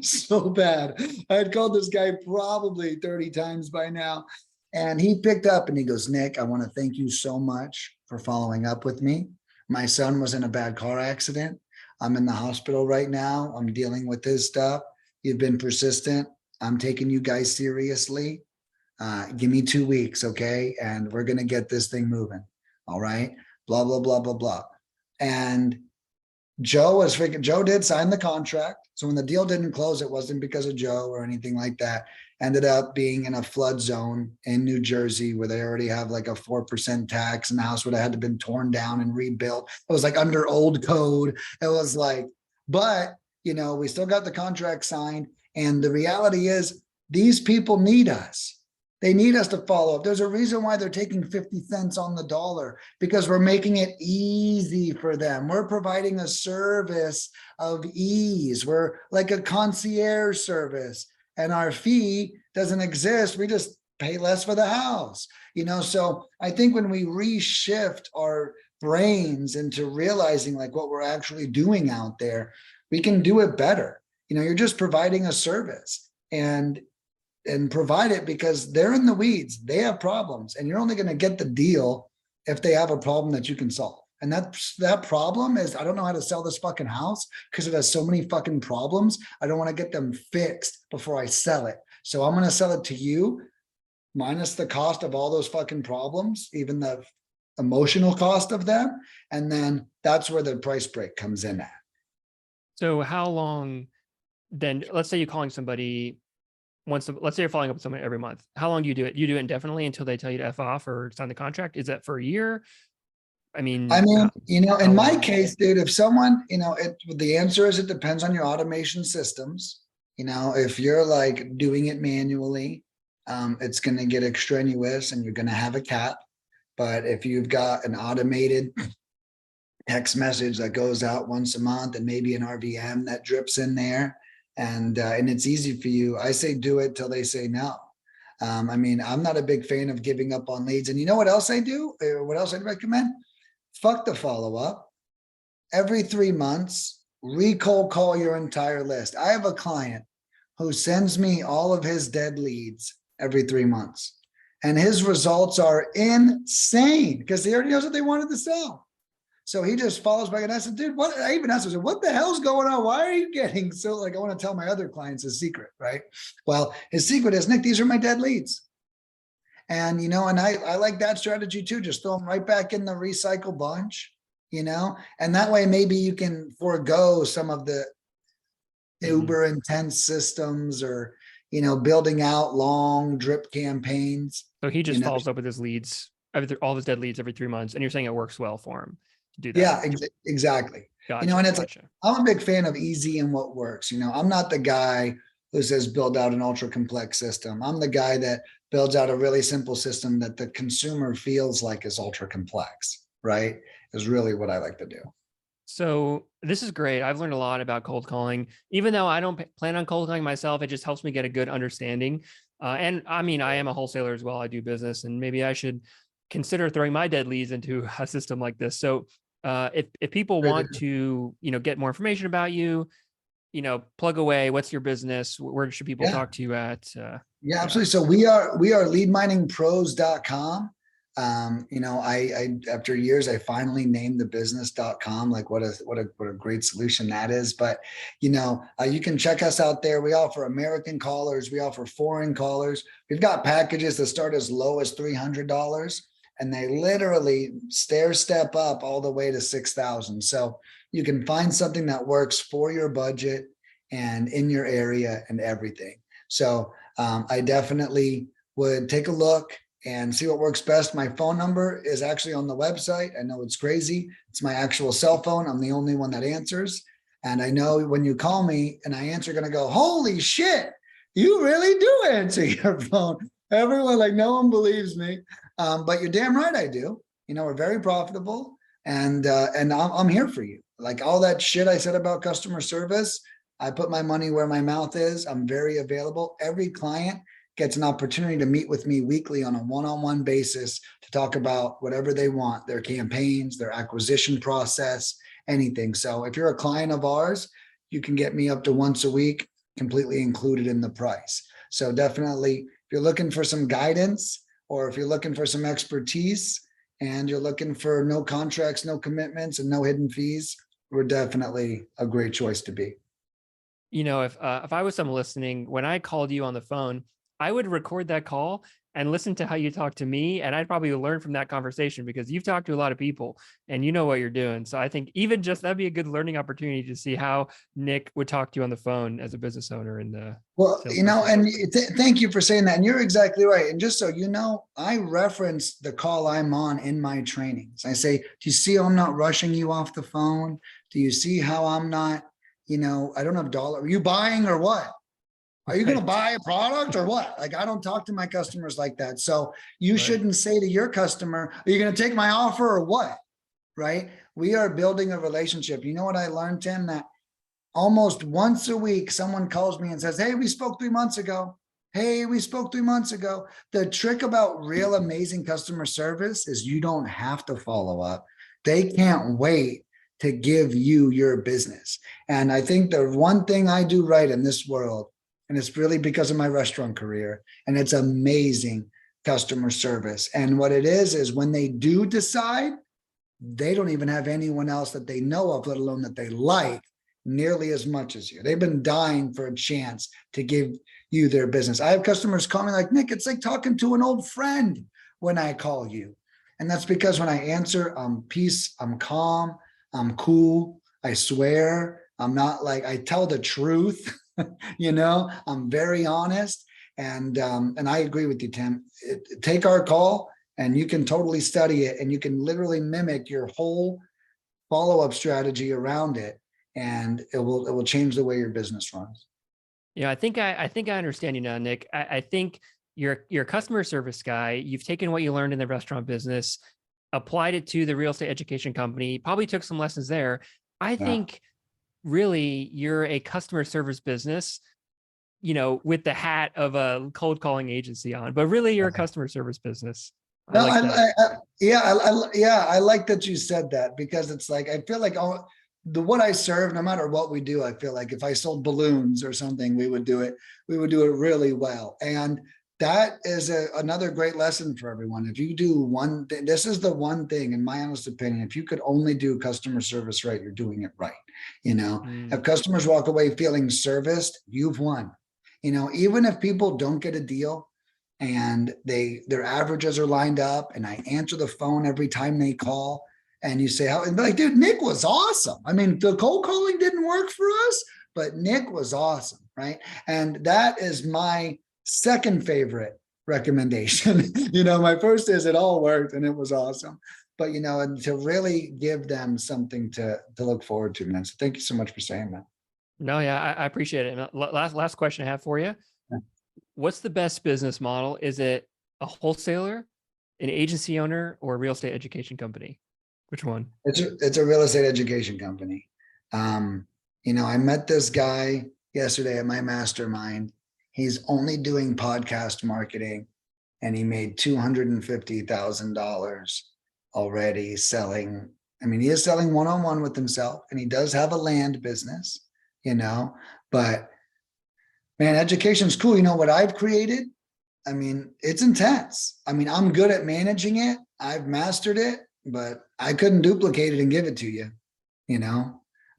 so bad. I had called this guy probably 30 times by now. And he picked up and he goes, Nick, I want to thank you so much for following up with me. My son was in a bad car accident. I'm in the hospital right now. I'm dealing with his stuff. You've been persistent. I'm taking you guys seriously. Give me 2 weeks, okay? And we're going to get this thing moving. All right? Blah, blah, blah, blah, blah. And Joe did sign the contract. So when the deal didn't close, it wasn't because of Joe or anything like that. ended up being in a flood zone in New Jersey where they already have like a 4% tax, and the house would have had to been torn down and rebuilt. It was like under old code. It was like, but we still got the contract signed. And the reality is these people need us. They need us to follow up. There's a reason why they're taking 50 cents on the dollar, because we're making it easy for them. We're providing a service of ease. We're like a concierge service, and our fee doesn't exist. We just pay less for the house. So I think when we reshift our brains into realizing like what we're actually doing out there, we can do it better. You're just providing a service and provide it because they're in the weeds. They have problems, and you're only going to get the deal if they have a problem that you can solve. And that problem is, I don't know how to sell this fucking house because it has so many fucking problems. I don't want to get them fixed before I sell it. So I'm going to sell it to you minus the cost of all those fucking problems, even the emotional cost of them. And then that's where the price break comes in at. So how long then, let's say you're calling somebody let's say you're following up with someone every month. How long do you do it? You do it indefinitely until they tell you to F off or sign the contract? Is that for a year? I mean, in my case, dude, if someone, the answer is it depends on your automation systems. If you're like doing it manually, it's going to get extraneous and you're going to have a cap. But if you've got an automated text message that goes out once a month and maybe an RVM that drips in there, and it's easy for you, I say do it till they say no. I'm not a big fan of giving up on leads. And you know what else I do? What else I'd recommend? Fuck the follow-up. Every 3 months, cold call your entire list. I have a client who sends me all of his dead leads every 3 months. And his results are insane because he already knows what they wanted to sell. So he just follows back, and I said, dude, I even asked him, what the hell's going on? Why are you getting so, like, I want to tell my other clients his secret, right? Well, his secret is, Nick, these are my dead leads. And, and I like that strategy too. Just throw them right back in the recycle bunch, and that way maybe you can forego some of the uber intense systems or, building out long drip campaigns. So he just follows up with his leads, all of his dead leads every 3 months. And you're saying it works well for him to do that. Yeah, exactly. Gotcha, and it's I'm a big fan of easy and what works. I'm not the guy who says build out an ultra complex system. I'm the guy that builds out a really simple system that the consumer feels like is ultra complex, right? Is really what I like to do. So this is great. I've learned a lot about cold calling. Even though I don't plan on cold calling myself, it just helps me get a good understanding. And I am a wholesaler as well. I do business, and maybe I should consider throwing my dead leads into a system like this. So if people want to, get more information about you, plug away, what's your business? Where should people talk to you at? Yeah, absolutely. So we are leadminingpros.com. I after years, I finally named the business.com. Like what a great solution that is. But, you can check us out there. We offer American callers. We offer foreign callers. We've got packages that start as low as $300, and they literally step up all the way to 6,000. So you can find something that works for your budget and in your area and everything. So I definitely would take a look and see what works best. My phone number is actually on the website. I know it's crazy. It's my actual cell phone. I'm the only one that answers. And I know when you call me and I answer, you're going to go, holy shit, you really do answer your phone. Everyone, like, no one believes me. But you're damn right I do. We're very profitable, and I'm here for you. Like all that shit I said about customer service, I put my money where my mouth is. I'm very available. Every client gets an opportunity to meet with me weekly on a one-on-one basis to talk about whatever they want, their campaigns, their acquisition process, anything. So if you're a client of ours, you can get me up to once a week, completely included in the price. So definitely, if you're looking for some guidance, or if you're looking for some expertise and you're looking for no contracts, no commitments, and no hidden fees, we're definitely a great choice to be. If I was someone listening, when I called you on the phone, I would record that call and listen to how you talk to me. And I'd probably learn from that conversation because you've talked to a lot of people and you know what you're doing. So I think even just that'd be a good learning opportunity to see how Nick would talk to you on the phone as a business owner and the Well, salesperson. and thank you for saying that. And you're exactly right. And just so you know, I reference the call I'm on in my trainings. I say, do you see how I'm not rushing you off the phone? Do you see how I'm not, I don't have dollar. Are you buying or what? Are you going to Right. buy a product or what? Like, I don't talk to my customers like that. So you Right. shouldn't say to your customer, are you going to take my offer or what? Right? We are building a relationship. You know what I learned, Tim? That almost once a week, someone calls me and says, hey, we spoke 3 months ago. Hey, we spoke 3 months ago. The trick about real amazing customer service is you don't have to follow up. They can't wait to give you your business. And I think the one thing I do right in this world, and it's really because of my restaurant career, and it's amazing customer service. And what it is when they do decide, they don't even have anyone else that they know of, let alone that they like nearly as much as you. They've been dying for a chance to give you their business. I have customers call me like, Nick, it's like talking to an old friend when I call you. And that's because when I answer, I'm peace, I'm calm, I'm cool. I swear, I'm not like, I tell the truth, I'm very honest. And I agree with you, Tim. Take our call and you can totally study it and you can literally mimic your whole follow-up strategy around it. And it will change the way your business runs. Yeah, I think I understand you now, Nick. I think you're a customer service guy. You've taken what you learned in the restaurant business, applied it to the real estate education company, probably took some lessons there. I Yeah. think really you're a customer service business, with the hat of a cold calling agency on, but really you're a customer service business. I No, like that. yeah, I like that you said that because it's like, I feel like what I serve, no matter what we do, I feel like if I sold balloons or something, we would do it really well. And that is another great lesson for everyone. If you do one thing, this is the one thing, in my honest opinion, if you could only do customer service right, you're doing it right. If customers walk away feeling serviced, you've won. Even if people don't get a deal, and their averages are lined up and I answer the phone every time they call and you say, and like, dude, Nick was awesome. I mean, the cold calling didn't work for us, but Nick was awesome. Right. And that is my second favorite recommendation. My first is it all worked and it was awesome. But, and to really give them something to look forward to, man. So thank you so much for saying that. No, yeah, I appreciate it. And last question I have for you. What's the best business model? Is it a wholesaler, an agency owner, or a real estate education company? Which one? It's a real estate education company. I met this guy yesterday at my mastermind. He's only doing podcast marketing and he made $250,000 already selling. I mean, he is selling one-on-one with himself and he does have a land business, but man, education's cool. You know what I've created? I mean, it's intense. I mean, I'm good at managing it. I've mastered it, but I couldn't duplicate it and give it to you.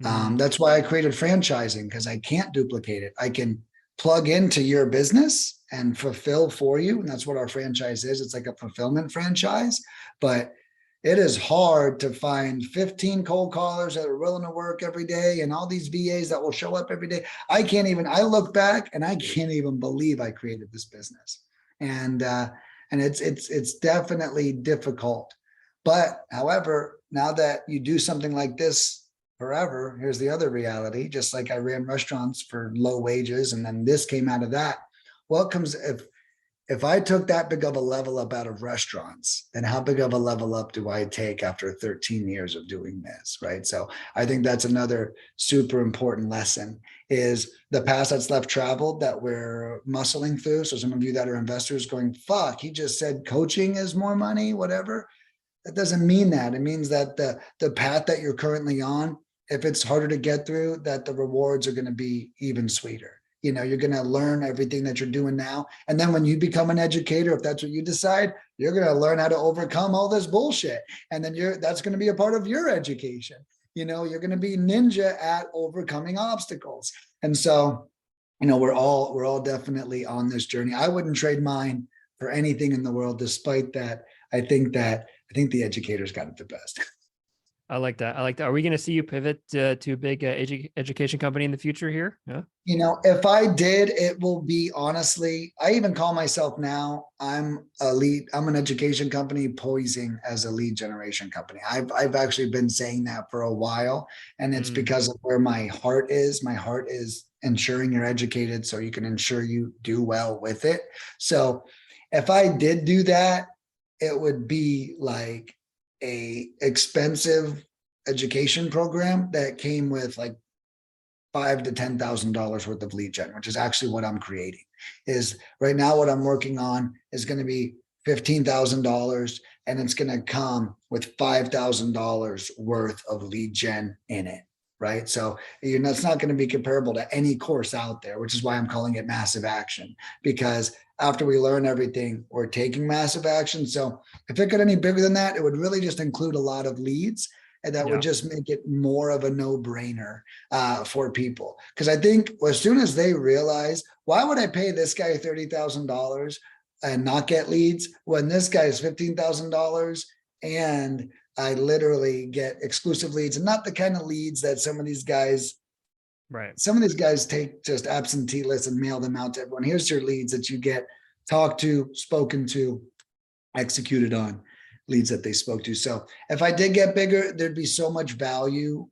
That's why I created franchising, because I can't duplicate it. I can plug into your business and fulfill for you. And that's what our franchise is. It's like a fulfillment franchise, but it is hard to find 15 cold callers that are willing to work every day and all these VAs that will show up every day. I look back and I can't even believe I created this business. And it's definitely difficult. But however, now that you do something like this forever, here's the other reality. Just like I ran restaurants for low wages and then this came out of that. What comes if I took that big of a level up out of restaurants, then how big of a level up do I take after 13 years of doing this, right? So I think that's another super important lesson is the past that's left traveled that we're muscling through. So some of you that are investors going, fuck, he just said coaching is more money, whatever. That doesn't mean that. It means that the path that you're currently on, if it's harder to get through, that the rewards are going to be even sweeter. You're going to learn everything that you're doing now. And then when you become an educator, if that's what you decide, you're going to learn how to overcome all this bullshit. And then that's going to be a part of your education. You're going to be ninja at overcoming obstacles. And so, we're all definitely on this journey. I wouldn't trade mine for anything in the world, despite that, I think the educators got it the best. I like that. I like that. Are we going to see you pivot to a big education company in the future here? Yeah. You know, if I did, it will be honestly, I even call myself now, I'm an education company posing as a lead generation company. I've actually been saying that for a while, and it's because of where my heart is. My heart is ensuring you're educated so you can ensure you do well with it. So if I did do that, it would be like a expensive education program that came with like $5,000 to $10,000 worth of lead gen, which is actually what I'm creating. Is right now what I'm working on is going to be $15,000, and it's going to come with $5,000 worth of lead gen in it. Right. So it's not going to be comparable to any course out there, which is why I'm calling it massive action, because after we learn everything, we're taking massive action. So if it got any bigger than that, it would really just include a lot of leads, and that would just make it more of a no-brainer for people. Because I think as soon as they realize, why would I pay this guy $30,000 and not get leads when this guy is $15,000 and I literally get exclusive leads, and not the kind of leads that some of these guys take just absentee lists and mail them out to everyone. Here's your leads that you get talked to, spoken to, executed on, leads that they spoke to. So if I did get bigger, there'd be so much value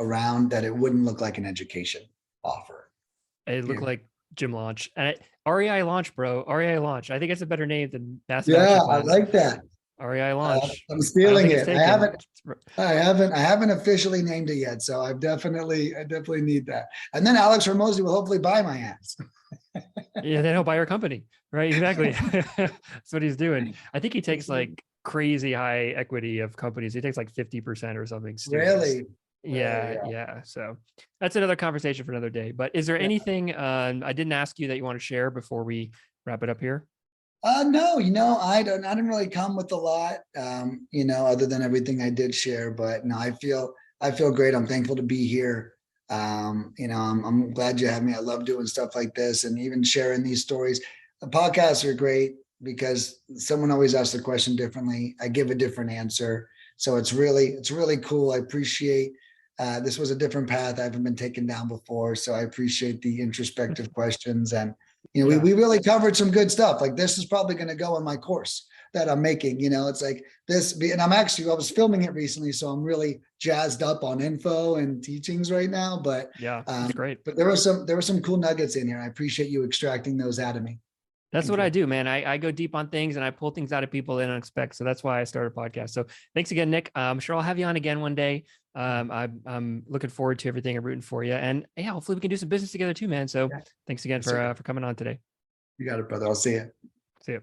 around that it wouldn't look like an education offer. It looked like Gym Launch. And REI Launch, bro. REI Launch. I think it's a better name than Massive Action I Plan. like that. REI Launch. I'm stealing it. I haven't officially named it yet. So I definitely need that. And then Alex Hormozi will hopefully buy my ads. Yeah, then he'll buy your company. Right. Exactly. That's what he's doing. I think he takes like crazy high equity of companies. He takes like 50% or something. Really? Yeah. So that's another conversation for another day. But is there anything I didn't ask you that you want to share before we wrap it up here? No, I didn't really come with a lot, other than everything I did share, but no, I feel great. I'm thankful to be here. I'm glad you have me. I love doing stuff like this and even sharing these stories. The podcasts are great because someone always asks the question differently. I give a different answer. So it's really cool. I appreciate, this was a different path I haven't been taken down before. So I appreciate the introspective questions, and we really covered some good stuff. Like this is probably going to go in my course that I'm making, it's like this, and I was filming it recently, so I'm really jazzed up on info and teachings right now, but that's great. But there were some cool nuggets in here. I appreciate you extracting those out of me. That's what I do, man. I go deep on things and I pull things out of people they don't expect. So that's why I started a podcast. So thanks again, Nick. I'm sure I'll have you on again one day. I'm looking forward to everything. I'm rooting for you. And yeah, hopefully we can do some business together too, man. So thanks again for coming on today. You got it, brother. I'll see you. See you.